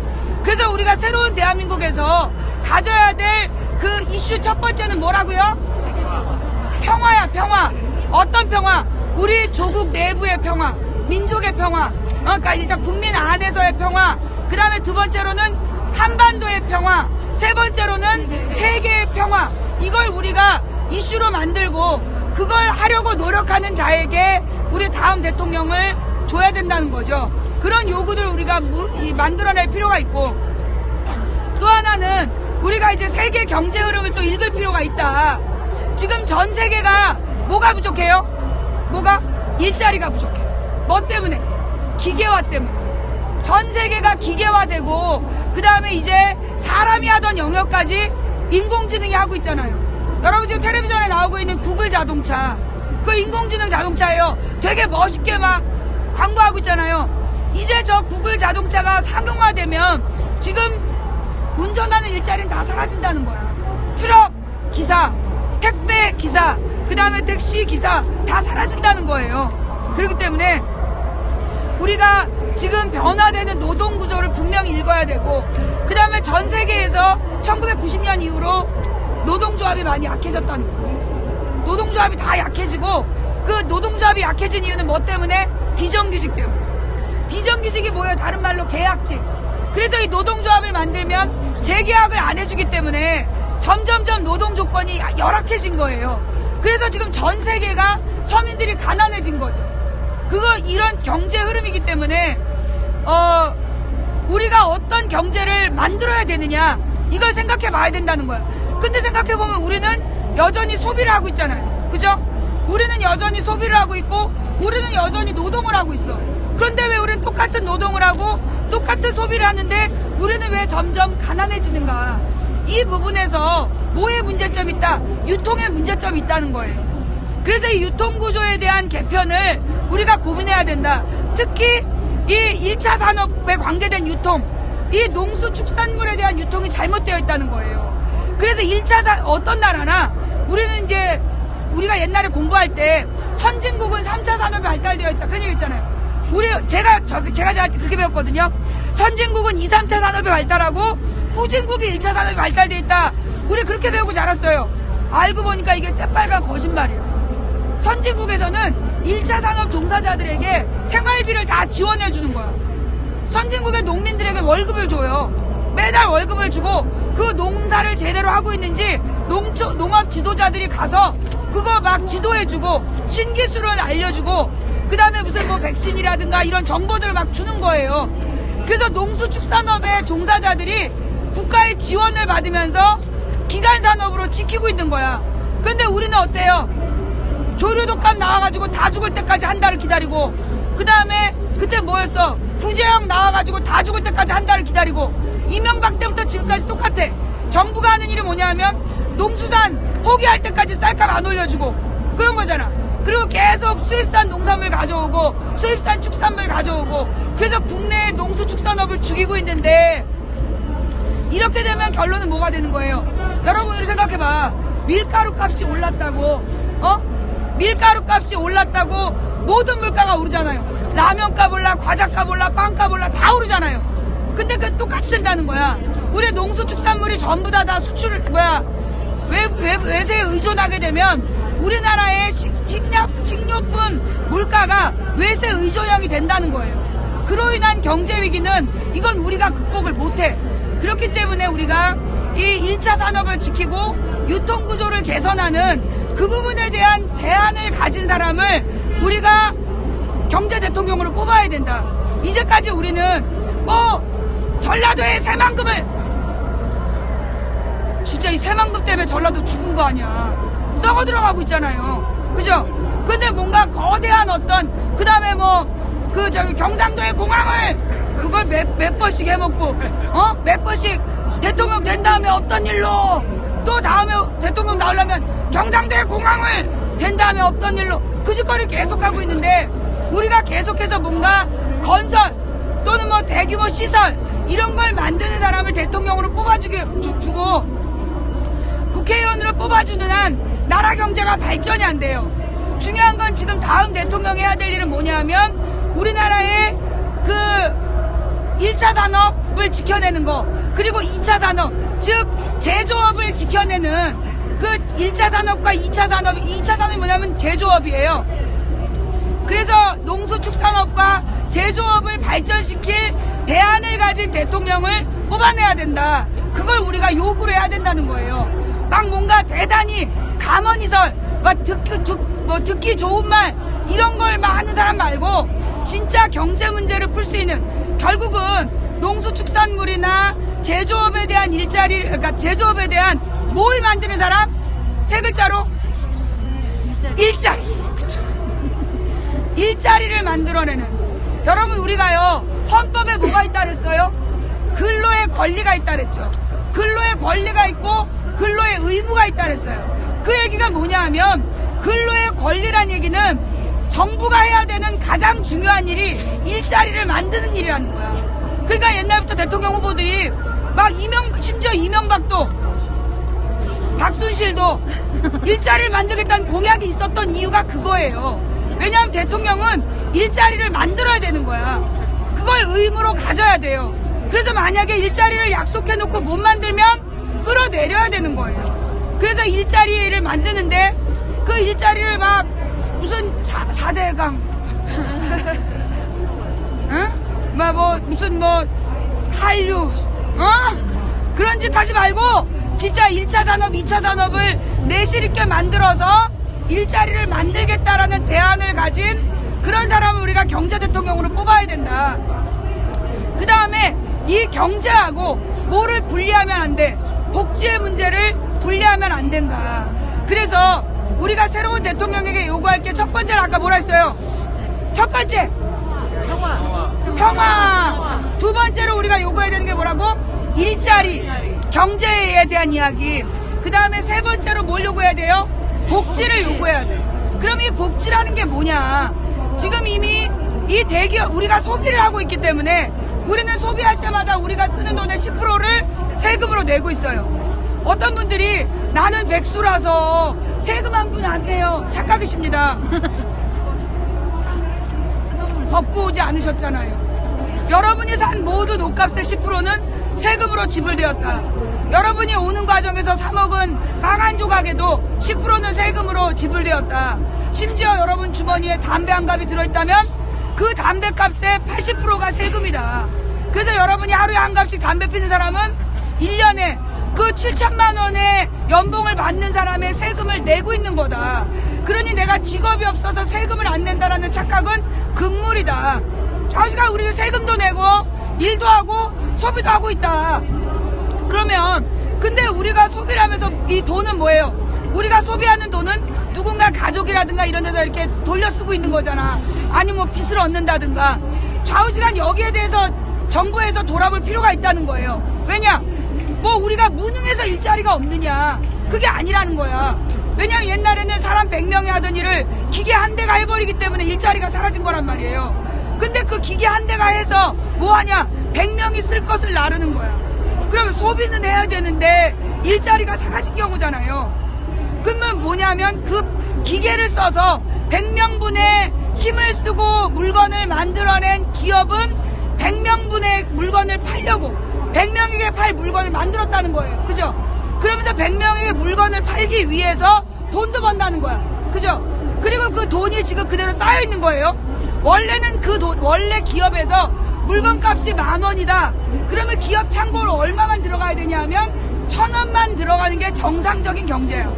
그래서 우리가 새로운 대한민국에서 가져야 될 그 이슈 첫 번째는 뭐라고요? 평화야, 평화. 어떤 평화? 우리 조국 내부의 평화, 민족의 평화. 그러니까 일단 국민 안에서의 평화. 그 다음에 두 번째로는 한반도의 평화. 세 번째로는 세계의 평화. 이걸 우리가 이슈로 만들고 그걸 하려고 노력하는 자에게 우리 다음 대통령을 줘야 된다는 거죠. 그런 요구들을 우리가 만들어낼 필요가 있고, 또 하나는 우리가 이제 세계 경제 흐름을 또 읽을 필요가 있다. 지금 전 세계가 뭐가 부족해요? 일자리가 부족해. 뭐 때문에? 기계화 때문에. 전 세계가 기계화되고, 그 다음에 이제 사람이 하던 영역까지 인공지능이 하고 있잖아요. 여러분 지금 텔레비전에 나오고 있는 구글 자동차, 그 인공지능 자동차예요. 되게 멋있게 막 광고하고 있잖아요. 이제 저 구글 자동차가 상용화되면 지금 운전하는 일자리는 다 사라진다는 거야. 트럭 기사, 택배 기사, 그 다음에 택시 기사 다 사라진다는 거예요. 그렇기 때문에 우리가 지금 변화되는 노동 구조를 분명히 읽어야 되고, 그 다음에 전 세계에서 1990년 이후로 노동조합이 많이 약해졌다는 거예요. 노동조합이 다 약해지고, 그 노동조합이 약해진 이유는 뭐 때문에? 비정규직 때문에. 비정규직이 뭐예요? 다른 말로 계약직. 그래서 이 노동조합을 만들면 재계약을 안 해주기 때문에 점점점 노동 조건이 열악해진 거예요. 그래서 지금 전 세계가 서민들이 가난해진 거죠. 이런 경제 흐름이기 때문에 우리가 어떤 경제를 만들어야 되느냐, 이걸 생각해 봐야 된다는 거야. 근데 생각해 보면 우리는 여전히 소비를 하고 있잖아요. 그죠? 우리는 여전히 소비를 하고 있고, 우리는 여전히 노동을 하고 있어. 그런데 왜 우리는 똑같은 노동을 하고 똑같은 소비를 하는데 우리는 왜 점점 가난해지는가? 이 부분에서 뭐의 문제점이 있다? 유통의 문제점이 있다는 거예요. 그래서 이 유통구조에 대한 개편을 우리가 고민해야 된다. 특히 이 1차 산업에 관계된 유통, 이 농수축산물에 대한 유통이 잘못되어 있다는 거예요. 그래서 1차 어떤 나라나 우리는 이제 우리가 옛날에 공부할 때 선진국은 3차 산업이 발달되어 있다 그런 얘기 했잖아요. 제가 잘할 때 그렇게 배웠거든요. 선진국은 2, 3차 산업이 발달하고 후진국이 1차 산업이 발달되어 있다. 우리 그렇게 배우고 자랐어요. 알고 보니까 이게 새빨간 거짓말이에요. 선진국에서는 1차 산업 종사자들에게 생활비를 다 지원해 주는 거야. 선진국의 농민들에게 월급을 줘요. 매달 월급을 주고 그 농사를 제대로 하고 있는지 농업 지도자들이 가서 그거 막 지도해주고 신기술을 알려주고 그 다음에 무슨 뭐 백신이라든가 이런 정보들을 막 주는 거예요. 그래서 농수축산업의 종사자들이 국가의 지원을 받으면서 기간산업으로 지키고 있는 거야. 근데 우리는 어때요? 조류독감 나와가지고 다 죽을 때까지 한 달을 기다리고 그 다음에 그때 뭐였어? 구제역 나와가지고 다 죽을 때까지 한 달을 기다리고 이명박 때부터 지금까지 똑같아. 정부가 하는 일이 뭐냐면 농수산 포기할 때까지 쌀값 안 올려주고 그런 거잖아. 그리고 계속 수입산 농산물 가져오고 수입산 축산물 가져오고 그래서 국내 농수축산업을 죽이고 있는데 이렇게 되면 결론은 뭐가 되는 거예요? 여러분들 생각해봐. 밀가루 값이 올랐다고 밀가루 값이 올랐다고 모든 물가가 오르잖아요. 라면값 올라, 과자값 올라, 빵값 올라 다 오르잖아요. 근데 그 똑같이 된다는 거야. 우리 농수축산물이 전부 다 수출을 외세에 의존하게 되면 우리나라의 식료품 물가가 외세 의존형이 된다는 거예요. 그로 인한 경제 위기는 이건 우리가 극복을 못해. 그렇기 때문에 우리가 이 1차 산업을 지키고 유통구조를 개선하는 그 부분에 대한 대안을 가진 사람을 우리가 경제 대통령으로 뽑아야 된다. 이제까지 우리는 전라도의 새만금을 진짜 이 새만금 때문에 전라도 죽은 거 아니야. 썩어 들어가고 있잖아요. 그죠? 근데 뭔가 거대한 어떤 그 다음에 경상도의 공항을 그걸 몇 번씩 해먹고 몇 번씩 대통령 된 다음에 없던 일로 또 다음에 대통령 나오려면 경상도의 공항을 된 다음에 없던 일로 그 짓거리를 계속하고 있는데 우리가 계속해서 뭔가 건설 또는 대규모 시설 이런 걸 만드는 사람을 대통령으로 뽑아주고 국회의원으로 뽑아주는 한 나라 경제가 발전이 안 돼요. 중요한 건 지금 다음 대통령이 해야 될 일은 뭐냐면 우리나라의 그 1차 산업을 지켜내는 거 그리고 2차 산업 즉 제조업을 지켜내는 그 1차 산업과 2차 산업이 뭐냐면 제조업이에요. 그래서 농수축산업과 제조업을 발전시킬 대안을 가진 대통령을 뽑아내야 된다. 그걸 우리가 요구를 해야 된다는 거예요. 막 뭔가 대단히 감언이설, 듣기 좋은 말 이런 걸 막 하는 사람 말고 진짜 경제 문제를 풀 수 있는 결국은 농수축산물이나 제조업에 대한 그러니까 제조업에 대한 뭘 만드는 사람? 세 글자로 일자리. 그쵸. 일자리를 만들어내는. 여러분 우리가요 헌법에 뭐가 있다 그랬어요? 근로의 권리가 있다 그랬죠. 근로의 권리가 있고 근로의 의무가 있다 그랬어요. 그 얘기가 뭐냐 하면 근로의 권리란 얘기는 정부가 해야 되는 가장 중요한 일이 일자리를 만드는 일이라는 거야. 그러니까 옛날부터 대통령 후보들이 막 심지어 이명박도 박순실도 일자리를 만들겠다는 공약이 있었던 이유가 그거예요. 왜냐하면 대통령은 일자리를 만들어야 되는 거야. 그걸 의무로 가져야 돼요. 그래서 만약에 일자리를 약속해놓고 못 만들면 끌어내려야 되는 거예요. 그래서 일자리를 만드는데 그 일자리를 막 무슨 4대강 응? 무슨 한류 그런 짓 하지 말고 진짜 1차 산업 2차 산업을 내실 있게 만들어서 일자리를 만들겠다라는 대안을 가진 그런 사람을 우리가 경제 대통령으로 뽑아야 된다. 그 다음에 이 경제하고 뭐를 분리하면 안 돼. 복지의 문제를 분리하면 안 된다. 그래서 우리가 새로운 대통령에게 요구할 게 첫 번째는 아까 뭐라 했어요? 첫 번째 평화. 두 번째로 우리가 요구해야 되는 게 뭐라고? 일자리, 경제에 대한 이야기. 그 다음에 세 번째로 뭘 요구해야 돼요? 복지를 요구해야 돼. 그럼 이 복지라는 게 뭐냐? 지금 이미 이 대기업, 우리가 소비를 하고 있기 때문에 우리는 소비할 때마다 우리가 쓰는 돈의 10%를 세금으로 내고 있어요. 어떤 분들이 나는 백수라서 세금 한 푼 안 내요. 착각이십니다. 벗고 오지 않으셨잖아요. 여러분이 산 모든 옷값의 10%는 세금으로 지불되었다. 여러분이 오는 과정에서 사 먹은 빵 한 조각에도 10%는 세금으로 지불되었다. 심지어 여러분 주머니에 담배 한 갑이 들어있다면 그 담배값의 80%가 세금이다. 그래서 여러분이 하루에 한 갑씩 담배 피는 사람은 1년에 그 7천만 원의 연봉을 받는 사람의 세금을 내고 있는 거다. 그러니 내가 직업이 없어서 세금을 안 낸다라는 착각은 금물이다. 자기가 우리 세금도 내고 일도 하고 소비도 하고 있다. 그러면 근데 우리가 소비를 하면서 이 돈은 뭐예요? 우리가 소비하는 돈은 누군가 가족이라든가 이런 데서 이렇게 돌려 쓰고 있는 거잖아. 아니 뭐 빚을 얻는다든가. 좌우지간 여기에 대해서 정부에서 돌아볼 필요가 있다는 거예요. 왜냐? 뭐 우리가 무능해서 일자리가 없느냐. 그게 아니라는 거야. 왜냐면 옛날에는 사람 100명이 하던 일을 기계 한 대가 해버리기 때문에 일자리가 사라진 거란 말이에요. 근데 그 기계 한 대가 해서 뭐 하냐? 100명이 쓸 것을 나르는 거야. 그러면 소비는 해야 되는데 일자리가 사라진 경우잖아요. 그러면 뭐냐면 그 기계를 써서 100명분의 힘을 쓰고 물건을 만들어낸 기업은 100명분의 물건을 팔려고 100명에게 팔 물건을 만들었다는 거예요. 그죠? 그러면서 100명에게 물건을 팔기 위해서 돈도 번다는 거야. 그죠? 그리고 그 돈이 지금 그대로 쌓여 있는 거예요. 원래는 그 돈, 원래 기업에서 물건값이 10,000원이다. 그러면 기업 창고로 얼마만 들어가야 되냐 하면 1,000원만 들어가는 게 정상적인 경제야.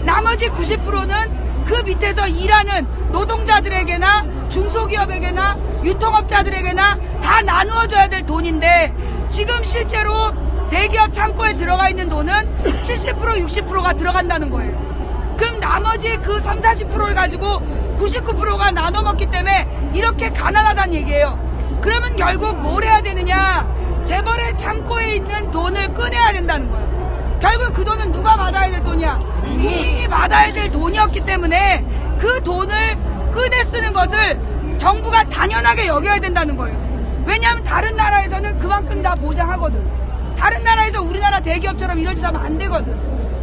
나머지 90%는 그 밑에서 일하는 노동자들에게나 중소기업에게나 유통업자들에게나 다 나누어줘야 될 돈인데 지금 실제로 대기업 창고에 들어가 있는 돈은 70% 60%가 들어간다는 거예요. 그럼 나머지 그 30-40%를 가지고 99%가 나눠 먹기 때문에 이렇게 가난하다는 얘기예요. 그러면 결국 뭘 해야 되느냐? 재벌의 창고에 있는 돈을 꺼내야 된다는 거예요. 결국 그 돈은 누가 받아야 될 돈이야? 국민이 받아야 될 돈이었기 때문에 그 돈을 꺼내 쓰는 것을 정부가 당연하게 여겨야 된다는 거예요. 왜냐하면 다른 나라에서는 그만큼 다 보장하거든. 다른 나라에서 우리나라 대기업처럼 이런 짓 하면 안 되거든.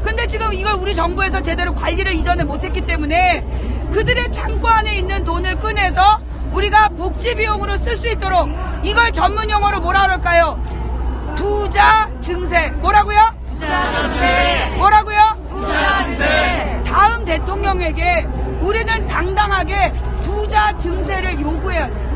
근데 지금 이걸 우리 정부에서 제대로 관리를 이전에 못했기 때문에 그들의 창고 안에 있는 돈을 꺼내서 우리가 복지 비용으로 쓸 수 있도록 이걸 전문 용어로 뭐라 그럴까요? 부자 증세. 뭐라고요? 부자 증세. 뭐라고요? 부자 증세. 다음 대통령에게 우리는 당당하게 부자 증세를 요구해야 돼.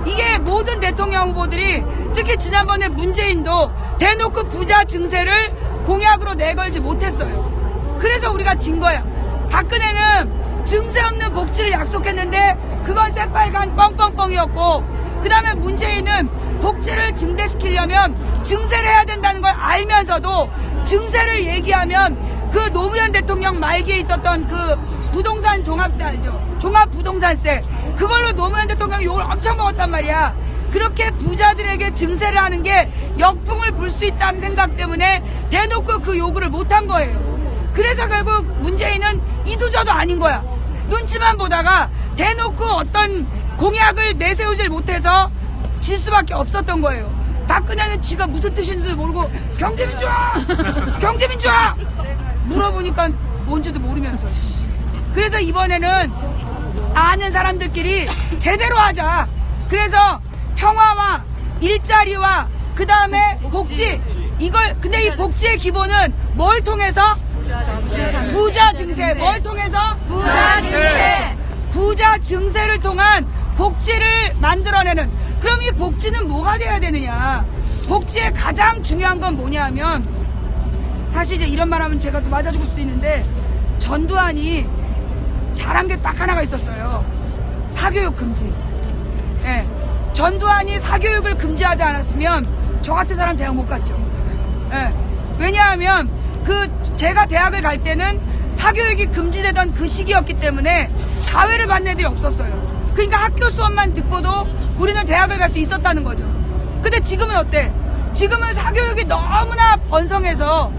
이게 모든 대통령 후보들이 특히 지난번에 문재인도 대놓고 부자 증세를 공약으로 내걸지 못했어요. 그래서 우리가 진 거야. 박근혜는 증세 없는 복지를 약속했는데 그건 새빨간 뻥뻥뻥이었고, 그 다음에 문재인은 복지를 증대시키려면 증세를 해야 된다는 걸 알면서도 증세를 얘기하면 그 노무현 대통령 말기에 있었던 그 부동산 종합세 알죠? 종합부동산세. 그걸로 노무현 대통령이 욕을 엄청 먹었단 말이야. 그렇게 부자들에게 증세를 하는 게 역풍을 불 수 있다는 생각 때문에 대놓고 그 요구를 못한 거예요. 그래서 결국 문재인은 이도저도 아닌 거야. 눈치만 보다가 대놓고 어떤 공약을 내세우질 못해서 질 수밖에 없었던 거예요. 박근혜는 지가 무슨 뜻인지도 모르고 경제민주화! 경제민주화! 물어보니까 뭔지도 모르면서. 그래서 이번에는 아는 사람들끼리 제대로 하자. 그래서 평화와 일자리와 그 다음에 복지, 이걸 근데 이 복지의 기본은 뭘 통해서? 부자 증세. 뭘 통해서? 부자 증세. 부자 증세를 통한 복지를 만들어내는. 그럼 이 복지는 뭐가 돼야 되느냐? 복지의 가장 중요한 건 뭐냐 하면, 사실 이제 이런 말 하면 제가 또 맞아 죽을 수도 있는데, 전두환이 잘한 게 딱 하나가 있었어요. 사교육 금지. 예. 전두환이 사교육을 금지하지 않았으면 저 같은 사람 대학 못 갔죠. 예. 왜냐하면 제가 대학을 갈 때는 사교육이 금지되던 그 시기였기 때문에 사회를 받는 애들이 없었어요. 그러니까 학교 수업만 듣고도 우리는 대학을 갈 수 있었다는 거죠. 근데 지금은 어때? 지금은 사교육이 너무나 번성해서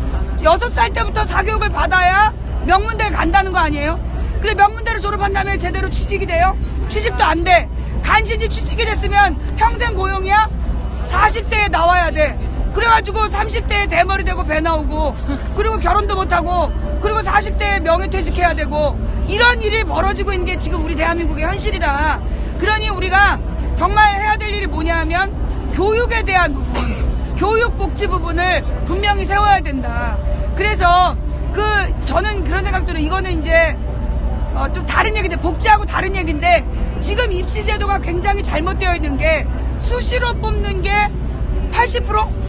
6살 때부터 사교육을 받아야 명문대를 간다는 거 아니에요? 근데 명문대를 졸업한 다음에 제대로 취직이 돼요? 취직도 안 돼. 간신히 취직이 됐으면 평생 고용이야? 40세에 나와야 돼. 그래가지고 30대에 대머리 되고 배 나오고, 그리고 결혼도 못하고, 그리고 40대에 명예퇴직해야 되고, 이런 일이 벌어지고 있는 게 지금 우리 대한민국의 현실이다. 그러니 우리가 정말 해야 될 일이 뭐냐 하면 교육에 대한 부분, 교육복지 부분을 분명히 세워야 된다. 그래서 저는 그런 생각 들어요. 이거는 이제 좀 다른 얘기인데, 복지하고 다른 얘기인데, 지금 입시제도가 굉장히 잘못되어 있는 게 수시로 뽑는 게 80%?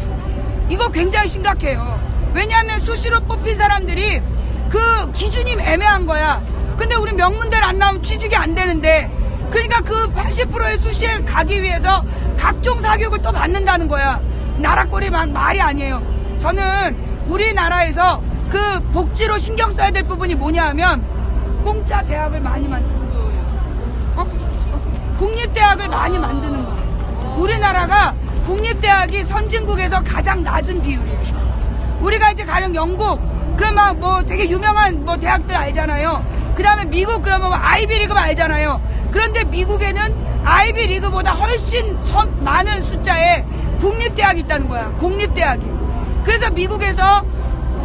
이거 굉장히 심각해요. 왜냐하면 수시로 뽑힌 사람들이 그 기준이 애매한 거야. 근데 우리 명문대를 안 나오면 취직이 안 되는데, 그러니까 그 80%의 수시에 가기 위해서 각종 사교육을 또 받는다는 거야. 나라꼴이 말이 아니에요. 저는 우리나라에서 그 복지로 신경 써야 될 부분이 뭐냐 하면 공짜 대학을 많이 만드는 거예요. 국립대학을 많이 만드는 거예요. 우리나라가 국립대학이 선진국에서 가장 낮은 비율이에요. 우리가 이제 가령 영국, 그러면 뭐 되게 유명한 뭐 대학들 알잖아요. 그 다음에 미국 그러면 뭐 아이비리그 알잖아요. 그런데 미국에는 아이비리그보다 훨씬 많은 숫자의 국립대학이 있다는 거야. 공립대학이. 그래서 미국에서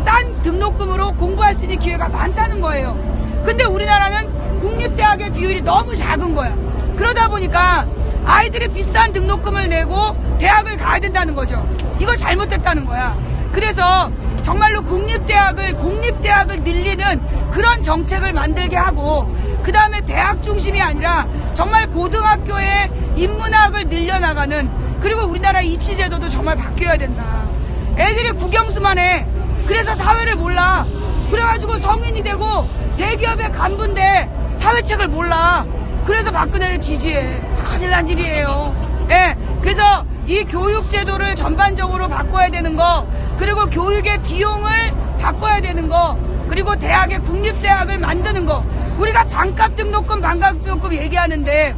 싼 등록금으로 공부할 수 있는 기회가 많다는 거예요. 근데 우리나라는 국립대학의 비율이 너무 작은 거야. 그러다 보니까 아이들이 비싼 등록금을 내고 대학을 가야 된다는 거죠. 이거 잘못됐다는 거야. 그래서 정말로 공립대학을 늘리는 그런 정책을 만들게 하고, 그 다음에 대학 중심이 아니라 정말 고등학교에 인문학을 늘려나가는, 그리고 우리나라의 입시제도도 정말 바뀌어야 된다. 애들이 국영수만 해. 그래서 사회를 몰라. 그래가지고 성인이 되고 대기업의 간부인데 사회책을 몰라. 그래서 박근혜를 지지해. 큰일 난 일이에요. 예. 그래서 이 교육제도를 전반적으로 바꿔야 되는 거, 그리고 교육의 비용을 바꿔야 되는 거, 그리고 대학의 국립대학을 만드는 거. 우리가 반값 등록금 얘기하는데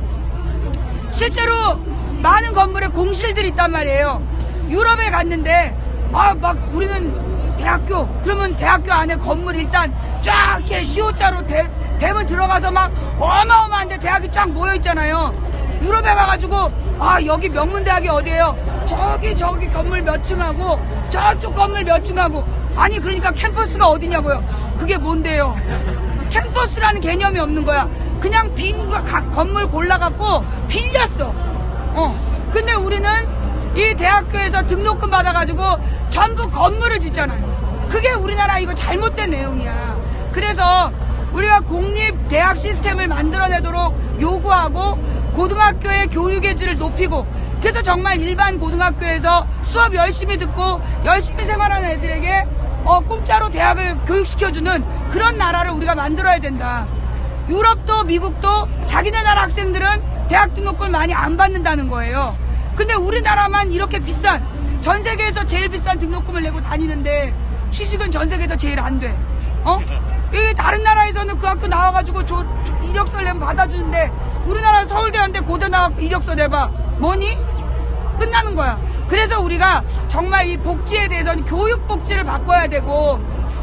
실제로 많은 건물에 공실들이 있단 말이에요. 유럽에 갔는데 막 우리는 대학교, 그러면 대학교 안에 건물 일단 쫙 이렇게 시호자로 대문 들어가서 막 어마어마한데 대학이 쫙 모여 있잖아요. 유럽에 가가지고 여기 명문대학이 어디예요? 저기 건물 몇 층하고 저쪽 건물 몇 층하고. 아니 그러니까 캠퍼스가 어디냐고요. 그게 뭔데요? 캠퍼스라는 개념이 없는 거야. 그냥 빈 건물 골라갖고 빌렸어. 근데 우리는 이 대학교에서 등록금 받아가지고 전부 건물을 짓잖아요. 그게 우리나라 이거 잘못된 내용이야. 그래서 우리가 공립대학 시스템을 만들어내도록 요구하고, 고등학교의 교육의 질을 높이고, 그래서 정말 일반 고등학교에서 수업 열심히 듣고 열심히 생활하는 애들에게 공짜로 대학을 교육시켜주는 그런 나라를 우리가 만들어야 된다. 유럽도 미국도 자기네 나라 학생들은 대학 등록금을 많이 안 받는다는 거예요. 근데 우리나라만 이렇게 비싼, 전 세계에서 제일 비싼 등록금을 내고 다니는데 취직은 전 세계에서 제일 안 돼. 이 다른 나라에서는 그 학교 나와가지고 이력서를 내면 받아주는데, 우리나라 서울대한테 고대 나와서 이력서 내봐. 뭐니? 끝나는 거야. 그래서 우리가 정말 이 복지에 대해서는 교육복지를 바꿔야 되고,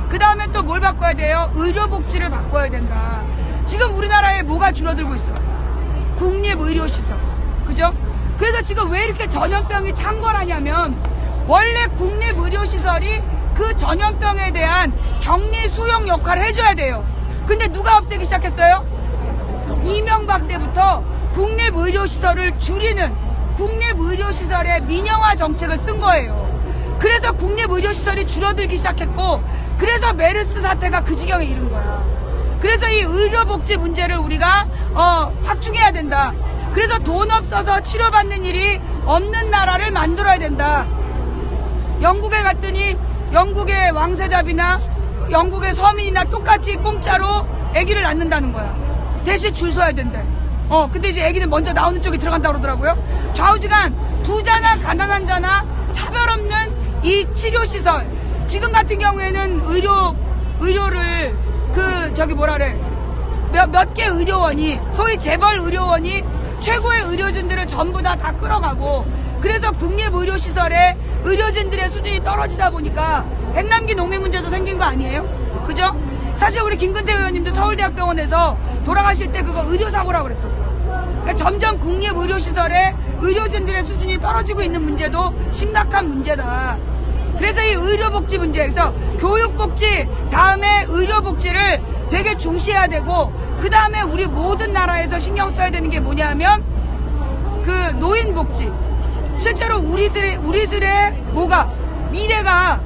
그 다음에 또 뭘 바꿔야 돼요? 의료복지를 바꿔야 된다. 지금 우리나라에 뭐가 줄어들고 있어? 국립의료시설. 그죠? 그래서 지금 왜 이렇게 전염병이 창궐하냐면, 원래 국립의료시설이 그 전염병에 대한 격리 수용 역할을 해줘야 돼요. 근데 누가 없애기 시작했어요? 이명박 때부터 국립의료시설을 줄이는 국립의료시설의 민영화 정책을 쓴 거예요. 그래서 국립의료시설이 줄어들기 시작했고, 그래서 메르스 사태가 그 지경에 이른 거야. 그래서 이 의료복지 문제를 우리가 확충해야 된다. 그래서 돈 없어서 치료받는 일이 없는 나라를 만들어야 된다. 영국에 갔더니 영국의 왕세자비나 영국의 서민이나 똑같이 공짜로 아기를 낳는다는 거야. 대신 줄 서야 된대. 근데 이제 아기는 먼저 나오는 쪽에 들어간다고 그러더라고요. 좌우지간 부자나 가난한 자나 차별 없는 이 치료시설. 지금 같은 경우에는 의료를 몇 개 의료원이, 소위 재벌 의료원이 최고의 의료진들을 전부 다 끌어가고, 그래서 국립의료시설에 의료진들의 수준이 떨어지다 보니까 백남기 농민 문제도 생긴 거 아니에요? 그죠? 사실 우리 김근태 의원님도 서울대학병원에서 돌아가실 때 그거 의료사고라고 그랬었어. 그러니까 점점 국립의료시설에 의료진들의 수준이 떨어지고 있는 문제도 심각한 문제다. 그래서 이 의료복지 문제에서 교육복지 다음에 의료복지를 되게 중시해야 되고, 그 다음에 우리 모든 나라에서 신경 써야 되는 게 뭐냐면 그 노인복지. 실제로 우리들의 미래가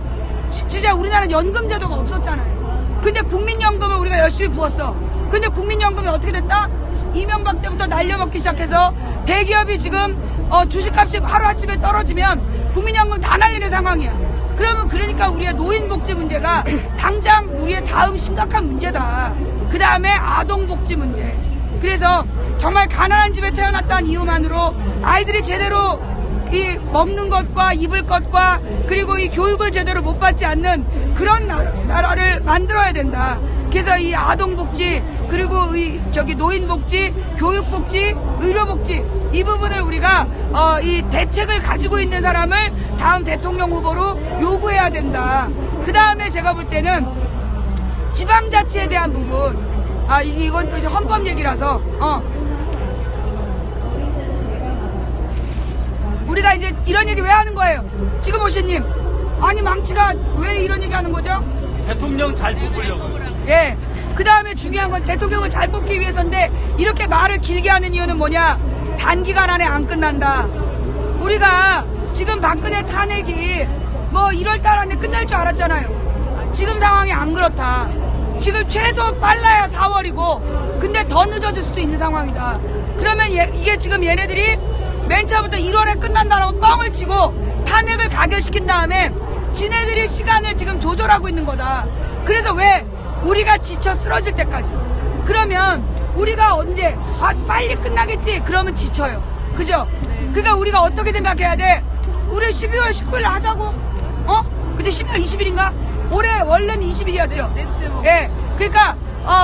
진짜 우리나라는 연금제도가 없었잖아요. 근데 국민연금을 우리가 열심히 부었어. 근데 국민연금이 어떻게 됐다? 이명박 때부터 날려먹기 시작해서 대기업이 지금 주식값이 하루아침에 떨어지면 국민연금 다 날리는 상황이야. 그러니까 우리의 노인복지 문제가 당장 우리의 다음 심각한 문제다. 그 다음에 아동복지 문제. 그래서 정말 가난한 집에 태어났다는 이유만으로 아이들이 제대로 이 먹는 것과 입을 것과 그리고 이 교육을 제대로 못 받지 않는 그런 나라를 만들어야 된다. 그래서 이 아동복지 그리고 이 노인복지, 교육복지, 의료복지 이 부분을 우리가 이 대책을 가지고 있는 사람을 다음 대통령 후보로 요구해야 된다. 그 다음에 제가 볼 때는 지방자치에 대한 부분. 이건 또 이제 헌법 얘기라서 우리가 이제 이런 얘기 왜 하는 거예요? 지금 오신님, 아니 망치가 왜 이런 얘기 하는 거죠? 대통령 잘 뽑으려고. 예. 그 다음에 중요한 건 대통령을 잘 뽑기 위해서인데 이렇게 말을 길게 하는 이유는 뭐냐? 단기간 안에 안 끝난다. 우리가 지금 박근혜 탄핵이 뭐 1월달 안에 끝날 줄 알았잖아요. 지금 상황이 안 그렇다. 지금 최소 빨라야 4월이고 근데 더 늦어질 수도 있는 상황이다. 그러면 이게 지금 얘네들이 맨 처음부터 1월에 끝난다라고 뻥을 치고 탄핵을 가결시킨 다음에 지네들이 시간을 지금 조절하고 있는 거다. 그래서 왜 우리가 지쳐 쓰러질 때까지. 그러면 우리가 언제 빨리 끝나겠지 그러면 지쳐요. 그죠? 그러니까 우리가 어떻게 생각해야 돼? 우리 12월 19일 하자고. 근데 12월 20일인가? 올해 원래는 20일이었죠. 예. 그러니까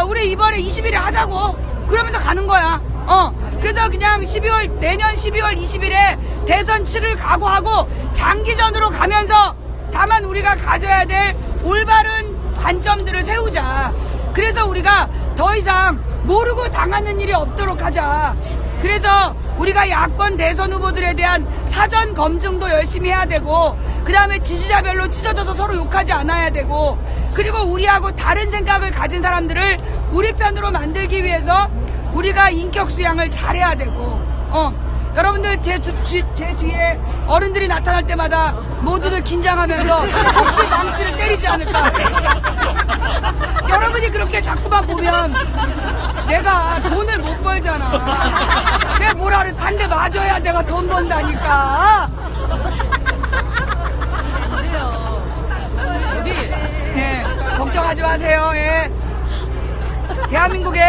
우리 이번에 20일에 하자고. 그러면서 가는 거야. 그래서 그냥 내년 12월 20일에 대선 치를 각오하고 장기전으로 가면서 다만 우리가 가져야 될 올바른 관점들을 세우자. 그래서 우리가 더 이상 모르고 당하는 일이 없도록 하자. 그래서 우리가 야권 대선 후보들에 대한 사전 검증도 열심히 해야 되고, 그 다음에 지지자별로 찢어져서 서로 욕하지 않아야 되고, 그리고 우리하고 다른 생각을 가진 사람들을 우리 편으로 만들기 위해서 우리가 인격 수양을 잘해야 되고, 여러분들 제 뒤에 어른들이 나타날 때마다 모두들 긴장하면서 혹시 망치를 때리지 않을까. 여러분이 그렇게 자꾸만 보면 내가 돈을 못 벌잖아. 내가 뭐라 그래서 한 대 맞아야 내가 돈 번다니까. 예, 걱정하지 마세요. 예. 대한민국에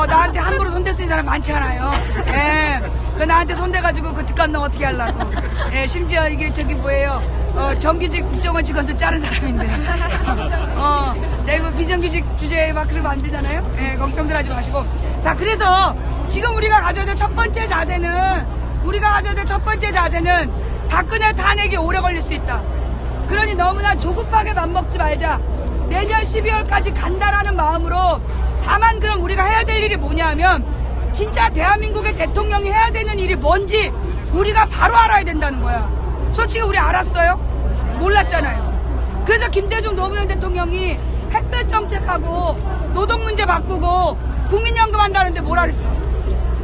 나한테 함부로 손댈 수 있는 사람 많지 않아요. 예. 나한테 손대가지고 그 뒷감당 어떻게 하려고. 예, 심지어 이게 뭐예요. 정규직 국정원 직원도 자른 사람인데. 제가 뭐 비정규직 주제에 막 그러면 안 되잖아요. 예, 걱정들 하지 마시고. 자, 그래서 지금 우리가 가져야 될 첫 번째 자세는 박근혜 탄핵이 오래 걸릴 수 있다. 그러니 너무나 조급하게 맘먹지 말자. 내년 12월까지 간다라는 마음으로. 다만 그럼 우리가 해야 될 일이 뭐냐면 진짜 대한민국의 대통령이 해야 되는 일이 뭔지 우리가 바로 알아야 된다는 거야. 솔직히 우리 알았어요? 몰랐잖아요. 그래서 김대중 노무현 대통령이 햇볕 정책하고 노동 문제 바꾸고 국민연금 한다는데 뭐라 그랬어?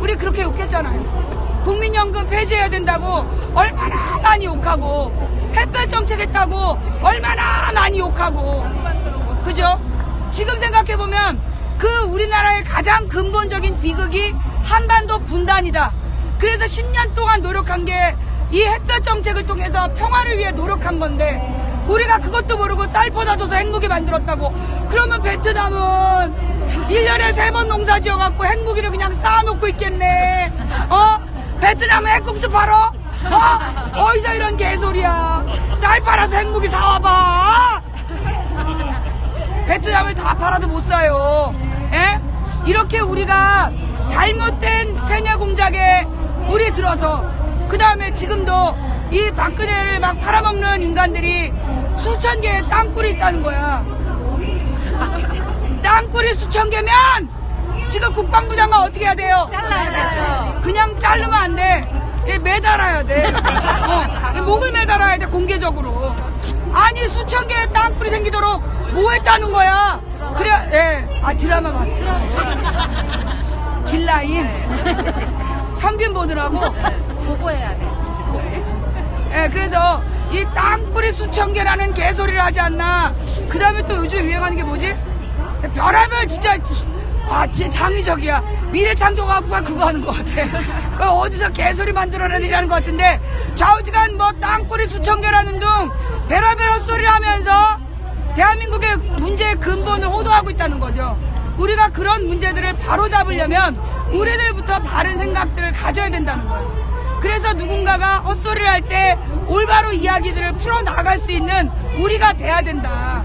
우리 그렇게 욕했잖아요. 국민연금 폐지해야 된다고 얼마나 많이 욕하고, 햇볕 정책했다고 얼마나 많이 욕하고. 그죠? 지금 생각해보면 그 우리나라의 가장 근본적인 비극이 한반도 분단이다. 그래서 10년 동안 노력한 게 이 햇볕 정책을 통해서 평화를 위해 노력한 건데 우리가 그것도 모르고 딸 퍼다 줘서 핵무기 만들었다고. 그러면 베트남은 1년에 3번 농사 지어갖고 핵무기를 그냥 쌓아놓고 있겠네. 베트남은 핵국수 팔어? 어디서 이런 개소리야. 쌀 팔아서 핵무기 사와봐. 베트남을 다 팔아도 못 사요. 예? 이렇게 우리가 잘못된 세뇌 공작에 물이 들어서 그 다음에 지금도 이 박근혜를 막 팔아먹는 인간들이 수천 개의 땅굴이 있다는 거야. 땅굴이 수천 개면 지금 국방부 장관 어떻게 해야 돼요? 잘라야죠. 그냥 자르면 안 돼. 얘 매달아야 돼. 목을 매달아야 돼, 공개적으로. 아니, 수천 개의 땅굴이 생기도록 뭐 했다는 거야? 그래, 예. 아, 드라마 봤어. 길라임. 평균 보느라고. 보고해야 돼. 예, 그래서 이 땅굴이 수천 개라는 개소리를 하지 않나. 그 다음에 또 요즘 유행하는 게 뭐지? 별의별 진짜, 와, 진짜 창의적이야. 미래창조과학부가 그거 하는 것 같아. 그 어디서 개소리 만들어내라는 것 같은데, 좌우지간 뭐 땅굴이 수천 개라는 등 별의별 헛소리를 하면서 대한민국의 문제의 근본을 호도하고 있다는 거죠. 우리가 그런 문제들을 바로 잡으려면 우리들부터 바른 생각들을 가져야 된다는 거예요. 그래서 누군가가 헛소리를 할 때 올바로 이야기들을 풀어나갈 수 있는 우리가 돼야 된다.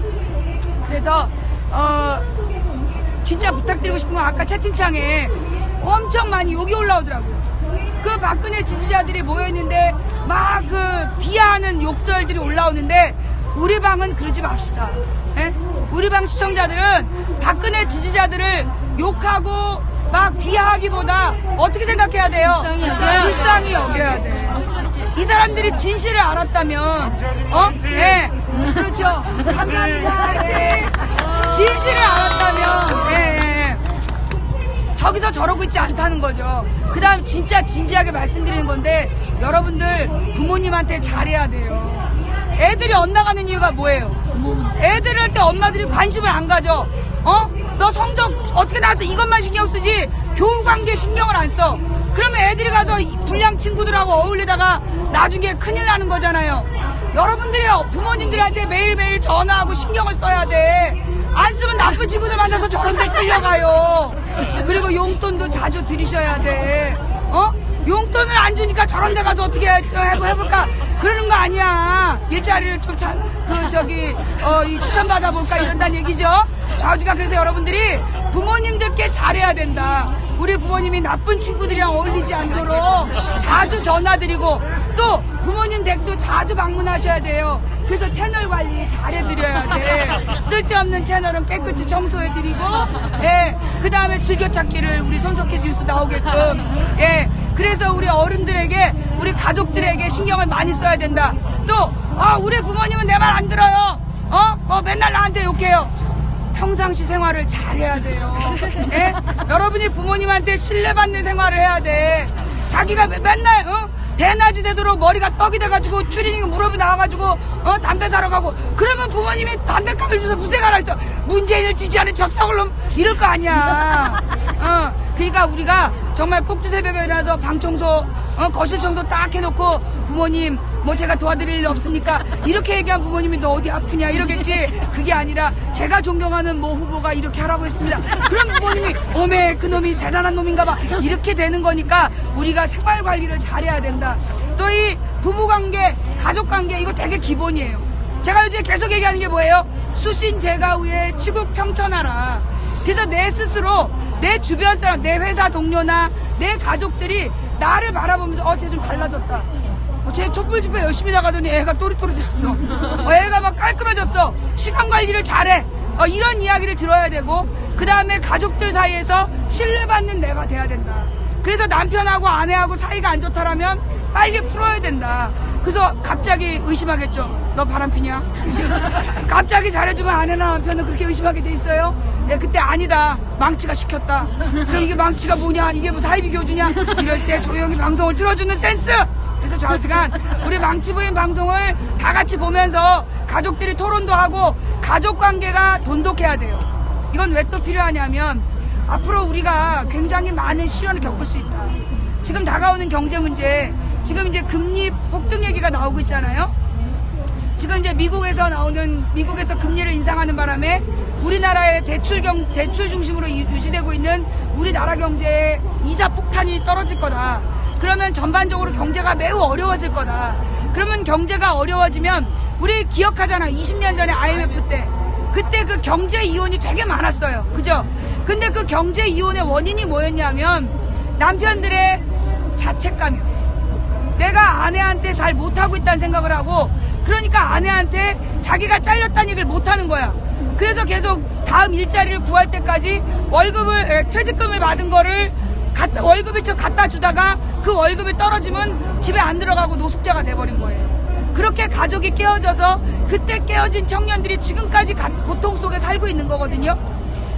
그래서 진짜 부탁드리고 싶은 건 아까 채팅창에 엄청 많이 욕이 올라오더라고요. 그 박근혜 지지자들이 모여있는데 막 그 비하하는 욕설들이 올라오는데 우리 방은 그러지 맙시다. 예? 우리 방 시청자들은 박근혜 지지자들을 욕하고 막 비하하기보다 어떻게 생각해야 돼요? 불쌍히 여겨야 돼. 이 사람들이 진실을 알았다면, 예, 그렇죠. 감사합니다. 예. 진실을 알았다면, 예, 저기서 저러고 있지 않다는 거죠. 그 다음 진짜 진지하게 말씀드리는 건데, 여러분들 부모님한테 잘해야 돼요. 애들이 엇나가는 이유가 뭐예요? 애들한테 엄마들이 관심을 안 가져. 너 성적 어떻게 나왔어? 이것만 신경 쓰지 교우 관계 신경을 안 써. 그러면 애들이 가서 불량 친구들하고 어울리다가 나중에 큰일 나는 거잖아요. 여러분들이 부모님들한테 매일매일 전화하고 신경을 써야 돼. 안 쓰면 나쁜 친구들 만나서 저런 데 끌려가요. 그리고 용돈도 자주 드리셔야 돼. 용돈을 안 주니까 저런 데 가서 어떻게 해볼까? 그러는 거 아니야. 일자리를 좀 이 추천받아 볼까 이런다는 얘기죠. 좌우지가 그래서 여러분들이 부모님들께 잘해야 된다. 우리 부모님이 나쁜 친구들이랑 어울리지 않도록 자주 전화드리고 또 부모님 댁도 자주 방문하셔야 돼요. 그래서 채널 관리 잘해드려야 돼. 쓸데없는 채널은 깨끗이 청소해드리고, 예, 그 다음에 즐겨찾기를 우리 손석희 뉴스 나오게끔, 예, 그래서 우리 어른들에게, 우리 가족들에게 신경을 많이 써야 된다. 또, 우리 부모님은 내 말 안 들어요. 맨날 나한테 욕해요. 평상시 생활을 잘해야 돼요. 예? 여러분이 부모님한테 신뢰받는 생활을 해야 돼. 자기가 맨날 대낮이 되도록 머리가 떡이 돼가지고 추리닝 무릎이 나와가지고 담배 사러 가고 그러면 부모님이 담배값을 줘서 무쇠가라 했어. 문재인을 지지하는 저 썩을 놈 이럴 거 아니야. 그러니까 우리가 정말 폭주 새벽에 일어나서 방 청소 거실 청소 딱 해놓고 부모님 뭐 제가 도와드릴 일 없습니까? 이렇게 얘기한 부모님이 너 어디 아프냐 이러겠지. 그게 아니라 제가 존경하는 모 후보가 이렇게 하라고 했습니다. 그럼 부모님이 어메 그놈이 대단한 놈인가 봐 이렇게 되는 거니까 우리가 생활관리를 잘해야 된다. 또 이 부부관계 가족관계 이거 되게 기본이에요. 제가 요즘에 계속 얘기하는 게 뭐예요? 수신 제가우에 치국 평천하라. 그래서 내 스스로 내 주변 사람 내 회사 동료나 내 가족들이 나를 바라보면서 쟤 좀 달라졌다. 쟤 촛불 집회 열심히 나가더니 애가 또릿또릿해졌어. 애가 막 깔끔해졌어. 시간 관리를 잘해. 이런 이야기를 들어야 되고 그 다음에 가족들 사이에서 신뢰받는 내가 돼야 된다. 그래서 남편하고 아내하고 사이가 안 좋다라면 빨리 풀어야 된다. 그래서 갑자기 의심하겠죠. 너 바람피냐? 갑자기 잘해주면 아내나 남편은 그렇게 의심하게 돼 있어요. 그때 아니다. 망치가 시켰다. 그럼 이게 망치가 뭐냐? 이게 무슨 사이비 교주냐? 이럴 때 조용히 방송을 틀어주는 센스! 그래서 좌우지간 우리 망치부인 방송을 다 같이 보면서 가족들이 토론도 하고 가족관계가 돈독해야 돼요. 이건 왜 또 필요하냐면 앞으로 우리가 굉장히 많은 시련을 겪을 수 있다. 지금 다가오는 경제 문제, 지금 이제 금리 폭등 얘기가 나오고 있잖아요. 지금 이제 미국에서 금리를 인상하는 바람에 우리나라의 대출 중심으로 유지되고 있는 우리나라 경제의 이자 폭탄이 떨어질 거다. 그러면 전반적으로 경제가 매우 어려워질 거다. 그러면 경제가 어려워지면 우리 기억하잖아. 20년 전에 IMF 때. 그때 그 경제 이혼이 되게 많았어요. 그죠? 근데 그 경제 이혼의 원인이 뭐였냐면 남편들의 자책감이었어. 내가 아내한테 잘 못하고 있다는 생각을 하고, 그러니까 아내한테 자기가 잘렸다는 얘기를 못하는 거야. 그래서 계속 다음 일자리를 구할 때까지 퇴직금을 받은 거를 월급에 갖다 주다가 그 월급이 떨어지면 집에 안 들어가고 노숙자가 돼버린 거예요. 그렇게 가족이 깨어져서 그때 깨어진 청년들이 지금까지 고통 속에 살고 있는 거거든요.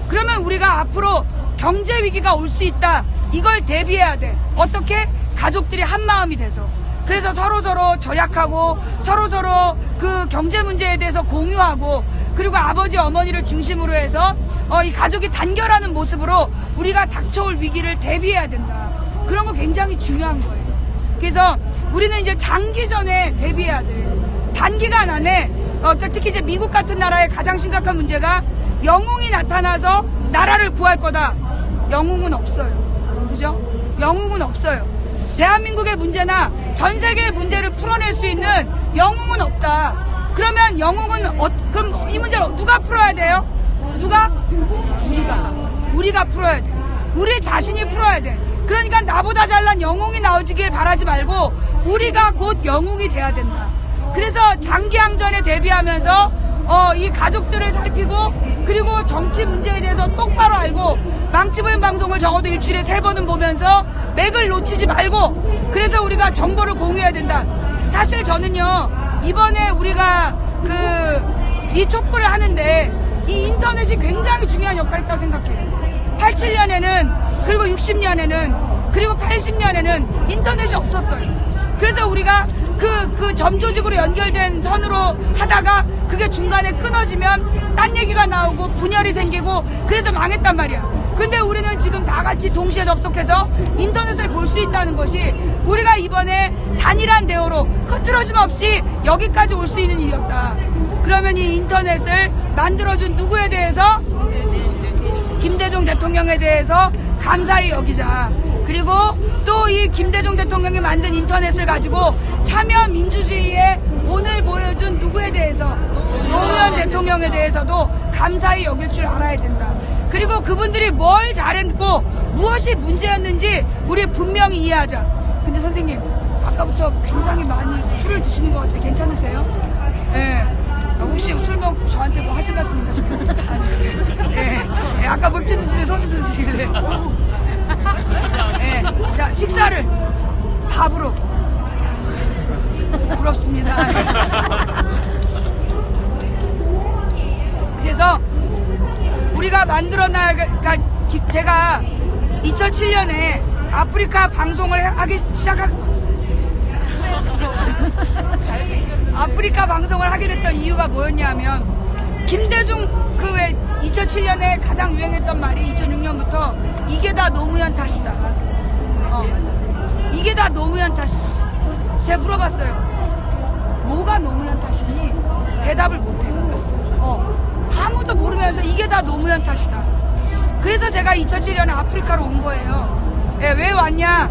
그러면 우리가 앞으로 경제 위기가 올 수 있다. 이걸 대비해야 돼. 어떻게? 가족들이 한 마음이 돼서. 그래서 서로서로 절약하고 서로서로 그 경제 문제에 대해서 공유하고, 그리고 아버지 어머니를 중심으로 해서 이 가족이 단결하는 모습으로 우리가 닥쳐올 위기를 대비해야 된다. 그런 거 굉장히 중요한 거예요. 그래서 우리는 이제 장기전에 대비해야 돼. 단기간 안에 특히 이제 미국 같은 나라의 가장 심각한 문제가 영웅이 나타나서 나라를 구할 거다. 영웅은 없어요. 그죠? 영웅은 없어요. 대한민국의 문제나 전 세계의 문제를 풀어낼 수 있는 영웅은 없다. 그러면 영웅은 그럼 이 문제를 누가 풀어야 돼요? 누가? 우리가 풀어야 돼. 우리 자신이 풀어야 돼. 그러니까 나보다 잘난 영웅이 나오길 바라지 말고 우리가 곧 영웅이 돼야 된다. 그래서 장기항전에 대비하면서 이 가족들을 살피고, 그리고 정치 문제에 대해서 똑바로 알고, 망치보인 방송을 적어도 일주일에 3번은 보면서 맥을 놓치지 말고, 그래서 우리가 정보를 공유해야 된다. 사실 저는요, 이번에 우리가 이 촛불을 하는데 이 인터넷이 굉장히 중요한 역할을 했다고 생각해요. 87년에는, 그리고 60년에는, 그리고 80년에는 인터넷이 없었어요. 그래서 우리가 그 점조직으로 연결된 선으로 하다가 그게 중간에 끊어지면 딴 얘기가 나오고 분열이 생기고, 그래서 망했단 말이야. 근데 우리는 지금 다 같이 동시에 접속해서 인터넷을 볼 수 있다는 것이 우리가 이번에 단일한 대우로 흐트러짐 없이 여기까지 올 수 있는 일이었다. 그러면 이 인터넷을 만들어준 누구에 대해서? 김대중 대통령에 대해서 감사히 여기자. 그리고 또 이 김대중 대통령이 만든 인터넷을 가지고 참여 민주주의에 오늘 보여준 누구에 대해서? 노무현 대통령에 대해서도 감사히 여길 줄 알아야 된다. 그리고 그분들이 뭘 잘했고 무엇이 문제였는지 우리 분명히 이해하자. 근데 선생님, 아까부터 굉장히 많이 술을 드시는 것 같아요. 괜찮으세요? 네. 혹시 술 먹고 저한테 뭐 하실 말씀 있으십니까? 네. 네. 아까 맥주 드시는데 소주 드시길래. 네. 자, 식사를 밥으로. 부럽습니다. 그래서 우리가 제가 2007년에 아프리카 방송을 아프리카 방송을 하게 됐던 이유가 뭐였냐면, 김대중 2007년에 가장 유행했던 말이 2006년부터 이게 다 노무현 탓이다. 이게 다 노무현 탓이다. 제가 물어봤어요. 뭐가 노무현 탓이니? 대답을 못해요. 아무도 모르면서 이게 다 노무현 탓이다. 그래서 제가 2007년에 아프리카로 온 거예요. 예, 왜 왔냐?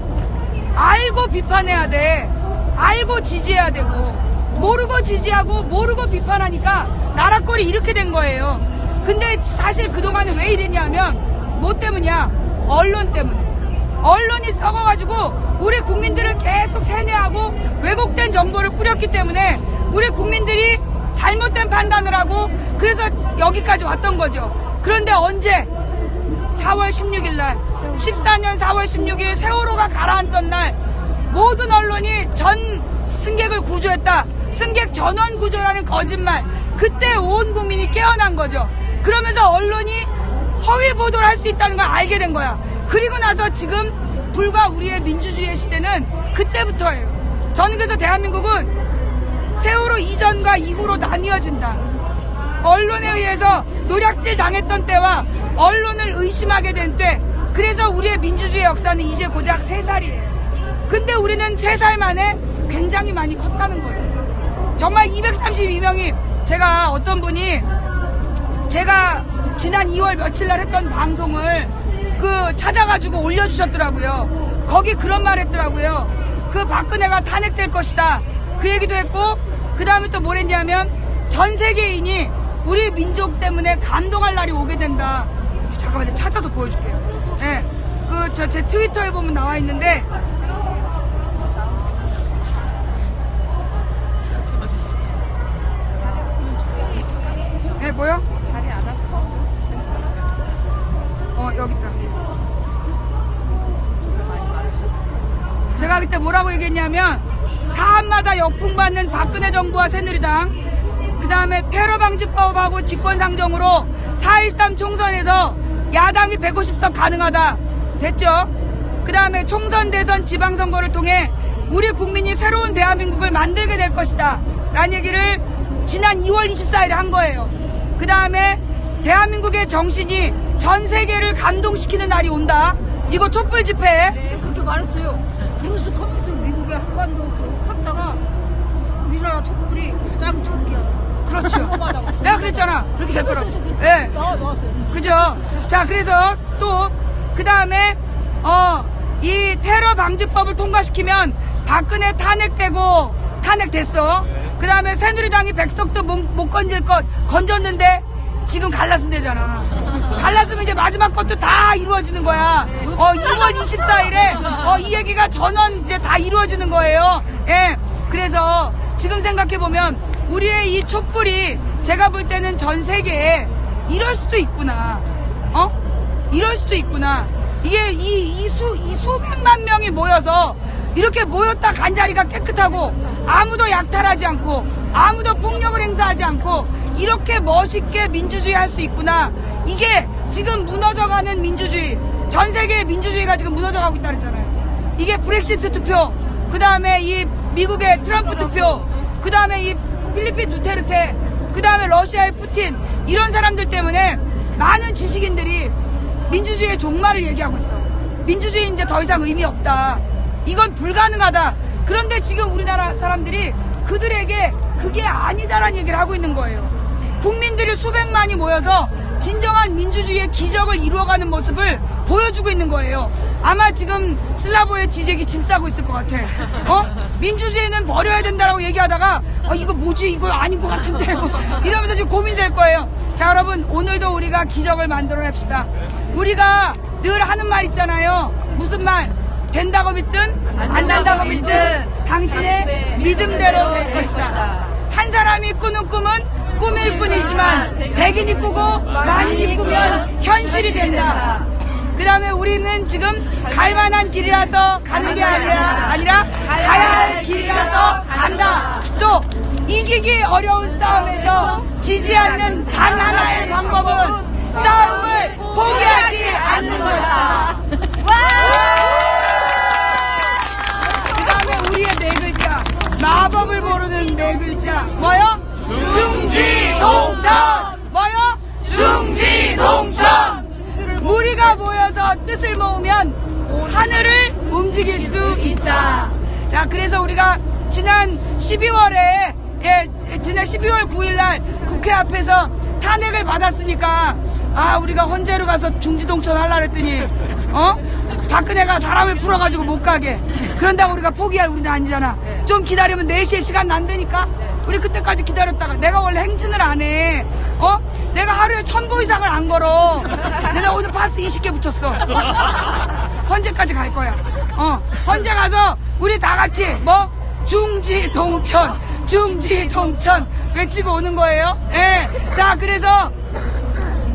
알고 비판해야 돼. 알고 지지해야 되고, 모르고 지지하고 모르고 비판하니까 나라 꼴이 이렇게 된 거예요. 근데 사실 그동안은 왜 이랬냐면 뭐 때문이야? 언론 때문에. 언론이 썩어가지고 우리 국민들을 계속 세뇌하고 왜곡된 정보를 뿌렸기 때문에 우리 국민들이 잘못된 판단을 하고, 그래서 여기까지 왔던 거죠. 그런데 언제? 4월 16일 날, 14년 4월 16일 세월호가 가라앉던 날 모든 언론이 전 승객을 구조했다. 승객 전원 구조라는 거짓말. 그때 온 국민이 깨어난 거죠. 그러면서 언론이 허위 보도를 할 수 있다는 걸 알게 된 거야. 그리고 나서 지금 불과 우리의 민주주의의 시대는 그때부터예요. 저는 그래서 대한민국은 세월호 이전과 이후로 나뉘어진다. 언론에 의해서 노략질 당했던 때와 언론을 의심하게 된 때, 그래서 우리의 민주주의 역사는 이제 고작 3살이에요. 근데 우리는 3살 만에 굉장히 많이 컸다는 거예요. 정말 232명이, 제가 어떤 분이 제가 지난 2월 며칠 날 했던 방송을 찾아가지고 올려주셨더라고요. 거기 그런 말 했더라고요. 박근혜가 탄핵될 것이다. 그 얘기도 했고, 그 다음에 또 뭘 했냐면 전 세계인이 우리 민족 때문에 감동할 날이 오게 된다. 잠깐만요. 찾아서 보여줄게요. 예. 제 트위터에 보면 나와 있는데, 예, 뭐요? 여기 있다. 제가 그때 뭐라고 얘기했냐면, 사안마다 역풍받는 박근혜 정부와 새누리당, 그 다음에 테러방지법하고 직권상정으로 4.13 총선에서 야당이 150석 가능하다. 됐죠? 그 다음에 총선, 대선, 지방선거를 통해 우리 국민이 새로운 대한민국을 만들게 될 것이다. 라는 얘기를 지난 2월 24일에 한 거예요. 그 다음에 대한민국의 정신이 전 세계를 감동시키는 날이 온다. 이거 촛불 집회. 네, 그렇게 말했어요. 브루스 컴퓨터 미국의 한반도 그 학자가 우리나라 촛불이 가장 존귀하다. 그렇죠. 내가 그랬잖아. 그렇게 됐더라고. 예. 나왔어요. 그죠? 자, 그래서 또, 그 다음에, 이 테러 방지법을 통과시키면 박근혜 탄핵됐어. 그 다음에 새누리당이 백석도 못 건질 것 건졌는데 지금 갈라슨대잖아. 갈랐으면 이제 마지막 것도 다 이루어지는 거야. 2월 24일에, 이 얘기가 전원 이제 다 이루어지는 거예요. 예. 그래서 지금 생각해보면 우리의 이 촛불이 제가 볼 때는 전 세계에 이럴 수도 있구나. 이럴 수도 있구나. 이게 이 수백만 명이 모여서 이렇게 모였다 간 자리가 깨끗하고 아무도 약탈하지 않고 아무도 폭력을 행사하지 않고 이렇게 멋있게 민주주의 할 수 있구나. 이게 지금 무너져가는 민주주의, 전 세계의 민주주의가 지금 무너져가고 있다 그랬잖아요. 이게 브렉시트 투표, 그 다음에 이 미국의 트럼프 투표, 그 다음에 이 필리핀 두테르테, 그 다음에 러시아의 푸틴, 이런 사람들 때문에 많은 지식인들이 민주주의의 종말을 얘기하고 있어. 민주주의 이제 더 이상 의미 없다. 이건 불가능하다. 그런데 지금 우리나라 사람들이 그들에게 그게 아니다라는 얘기를 하고 있는 거예요. 국민들이 수백만이 모여서 진정한 민주주의의 기적을 이루어가는 모습을 보여주고 있는 거예요. 아마 지금 슬라보의 지적이 짐 싸고 있을 것 같아. 민주주의는 버려야 된다라고 얘기하다가 이거 뭐지? 이거 아닌 것 같은데 이러면서 지금 고민될 거예요. 자, 여러분, 오늘도 우리가 기적을 만들어냅시다. 우리가 늘 하는 말 있잖아요. 무슨 말? 된다고 믿든 안 된다고 믿든 당신의 믿음대로 될 것이다. 한 사람이 꾸는 꿈은 꿈일 뿐이지만 백인이 꾸고 만인이 꾸면 현실이 된다. 그 다음에 우리는 지금 갈 만한 길이라서 가는 게 아니라 가야 할 길이라서 간다. 또 이기기 어려운 싸움에서 지지 않는 단 하나의 방법은 싸움을 포기하지 않는 것이다. 그 다음에 우리의 네 글자, 마법을 모르는 네 글자, 뭐요? 중지동천. 뭐요? 중지동천. 우리가 모여서 뜻을 모으면 하늘을 움직일 수 있다. 자, 그래서 우리가 지난 12월 9일날 국회 앞에서 탄핵을 받았으니까 우리가 헌재로 가서 중지동천 하려고 했더니 박근혜가 사람을 풀어가지고 못 가게 그런다고 우리가 포기할 우리는 아니잖아. 좀 기다리면 4시에 시간 난다니까. 우리 그때까지 기다렸다가 내가 원래 행진을 안 해. 내가 하루에 1000보 이상을 안 걸어. 내가 오늘 파스 20개 붙였어. 헌재까지 갈 거야. 헌재 가서 우리 다 같이 중지동천 외치고 오는 거예요. 예. 자, 그래서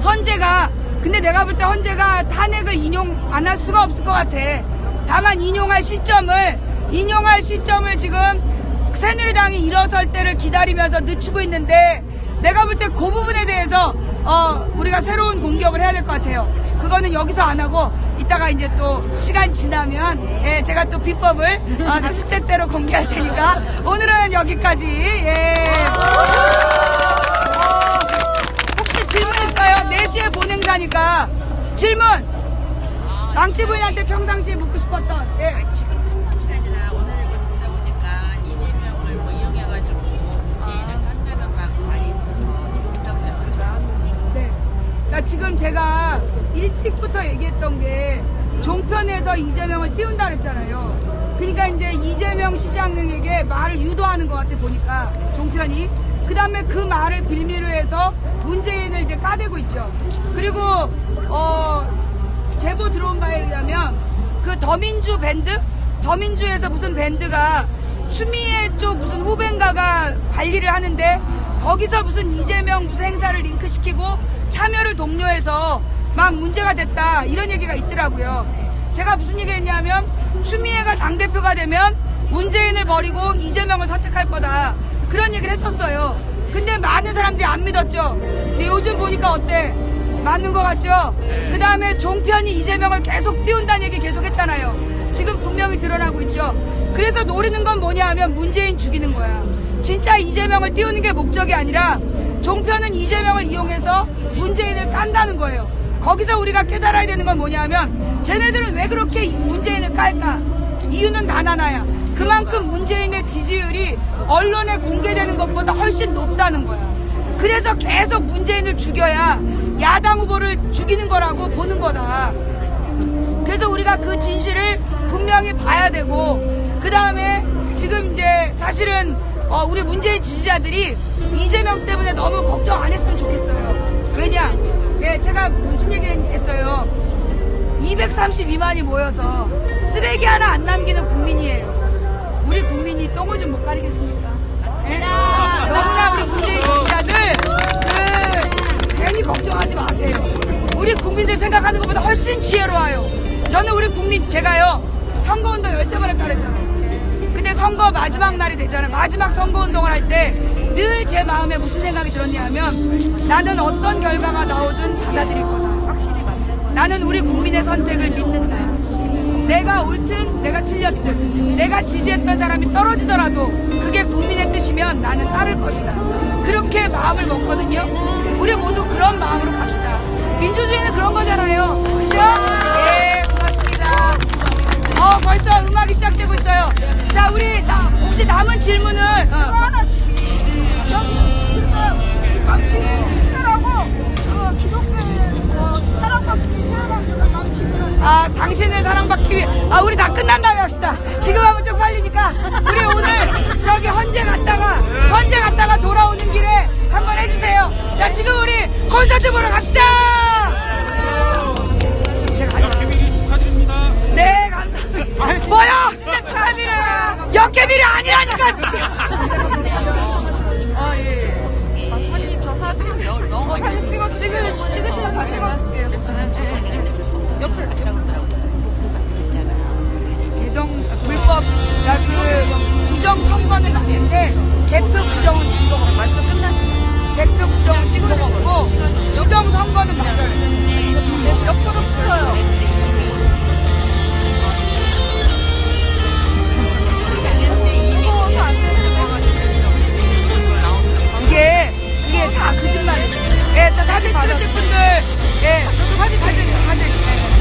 헌재가, 근데 내가 볼 때 헌재가 탄핵을 인용 안 할 수가 없을 것 같아. 다만 인용할 시점을 지금 새누리당이 일어설 때를 기다리면서 늦추고 있는데, 내가 볼 때 그 부분에 대해서 우리가 새로운 공격을 해야 될 것 같아요. 그거는 여기서 안 하고 이따가 이제 또 시간 지나면 제가 또 비법을 사실대로 공개할 테니까 오늘은 여기까지. 혹시 질문 있어요? 4시에 본행사니까 질문. 망치 부인한테 평상시에 묻고 싶었던. 잠시만요. 오늘 듣다 보니까 이재명을 이용해가지고 한다는 막 말이 있어서 네. 그러니까 지금 제가 일찍부터 얘기했던 게 종편에서 이재명을 띄운다 그랬잖아요. 그러니까 이제 이재명 시장에게 말을 유도하는 것 같아 보니까 종편이. 그 다음에 그 말을 빌미로 해서 문재인을 이제 까대고 있죠. 그리고 그 더민주 밴드? 더민주에서 무슨 밴드가 추미애 쪽 무슨 후배인가가 관리를 하는데 거기서 무슨 이재명 무슨 행사를 링크시키고 참여를 독려해서 막 문제가 됐다 이런 얘기가 있더라고요. 제가 무슨 얘기를 했냐면 추미애가 당대표가 되면 문재인을 버리고 이재명을 선택할 거다 그런 얘기를 했었어요. 근데 많은 사람들이 안 믿었죠. 근데 요즘 보니까 어때? 맞는 것 같죠? 그 다음에 종편이 이재명을 계속 띄운다는 얘기 계속 했잖아요. 지금 분명히 드러나고 있죠. 그래서 노리는 건 뭐냐 하면 문재인 죽이는 거야. 진짜 이재명을 띄우는 게 목적이 아니라 종편은 이재명을 이용해서 문재인을 깐다는 거예요. 거기서 우리가 깨달아야 되는 건 뭐냐 하면 쟤네들은 왜 그렇게 문재인을 깔까? 이유는 단 하나야. 그만큼 문재인의 지지율이 언론에 공개되는 것보다 훨씬 높다는 거야. 그래서 계속 문재인을 죽여야 야당 후보를 죽이는 거라고 보는 거다. 그래서 우리가 그 진실을 분명히 봐야 되고 그 다음에 지금 이제 사실은 우리 문재인 지지자들이 이재명 때문에 너무 걱정 안 했으면 좋겠어요. 왜냐? 예, 제가 무슨 얘기를 했어요. 232만이 모여서 쓰레기 하나 안 남기는 국민이에요. 우리 국민이 똥을 좀 못 가리겠습니까? 예? 너무나 우리 문재인 지지자들 괜히 걱정하지 마세요. 우리 국민들 생각하는 것보다 훨씬 지혜로워요. 저는 우리 국민 제가요 선거운동 13번 했다 그랬잖아요. 근데 선거 마지막 날이 되잖아요. 마지막 선거운동을 할 때 늘 제 마음에 무슨 생각이 들었냐면 나는 어떤 결과가 나오든 받아들일 거다. 확실히 맞는 거야. 나는 우리 국민의 선택을 믿는 자야. 내가 옳든 내가 틀렸든 내가 지지했던 사람이 떨어지더라도 그게 국민의 뜻이면 나는 따를 것이다. 그렇게 마음을 먹거든요. 우리 모두 그런 마음으로 갑시다. 민주주의는 그런 거잖아요. 그죠? 예, 고맙습니다. 벌써 음악이 시작되고 있어요. 자, 우리 혹시 남은 질문은 하나 저기 그러니까 망치고 힘들하고 기독교의 사랑받기 태어나서 망치고 당신을 사랑받기 위해 우리 다 끝난 다음에 합시다. 지금 하면 좀 빨리니까 우리 오늘 저기 헌재 갔다가 돌아오는 길에 한번 해주세요. 자, 지금 우리 콘서트 보러 갑시다. 김일이 축하드립니다. 네, 감사합니다. 뭐야? 진짜 축하드려요. 역캐비리 아니라니까. 언니 저 사진 너무 많이 찍으시면 다 찍어줄게요. 불법, 부정 선거는 맞는데, 개표 부정은 증거가 없어. 벌써 끝났습니다. 개표 부정은 증거가 없고, 부정 선거는 맞아요. 옆으로 붙어요. 그게 다 거짓말이에요. 예, 저 사진 찍으실 분들, 예, 저도 사진. 예.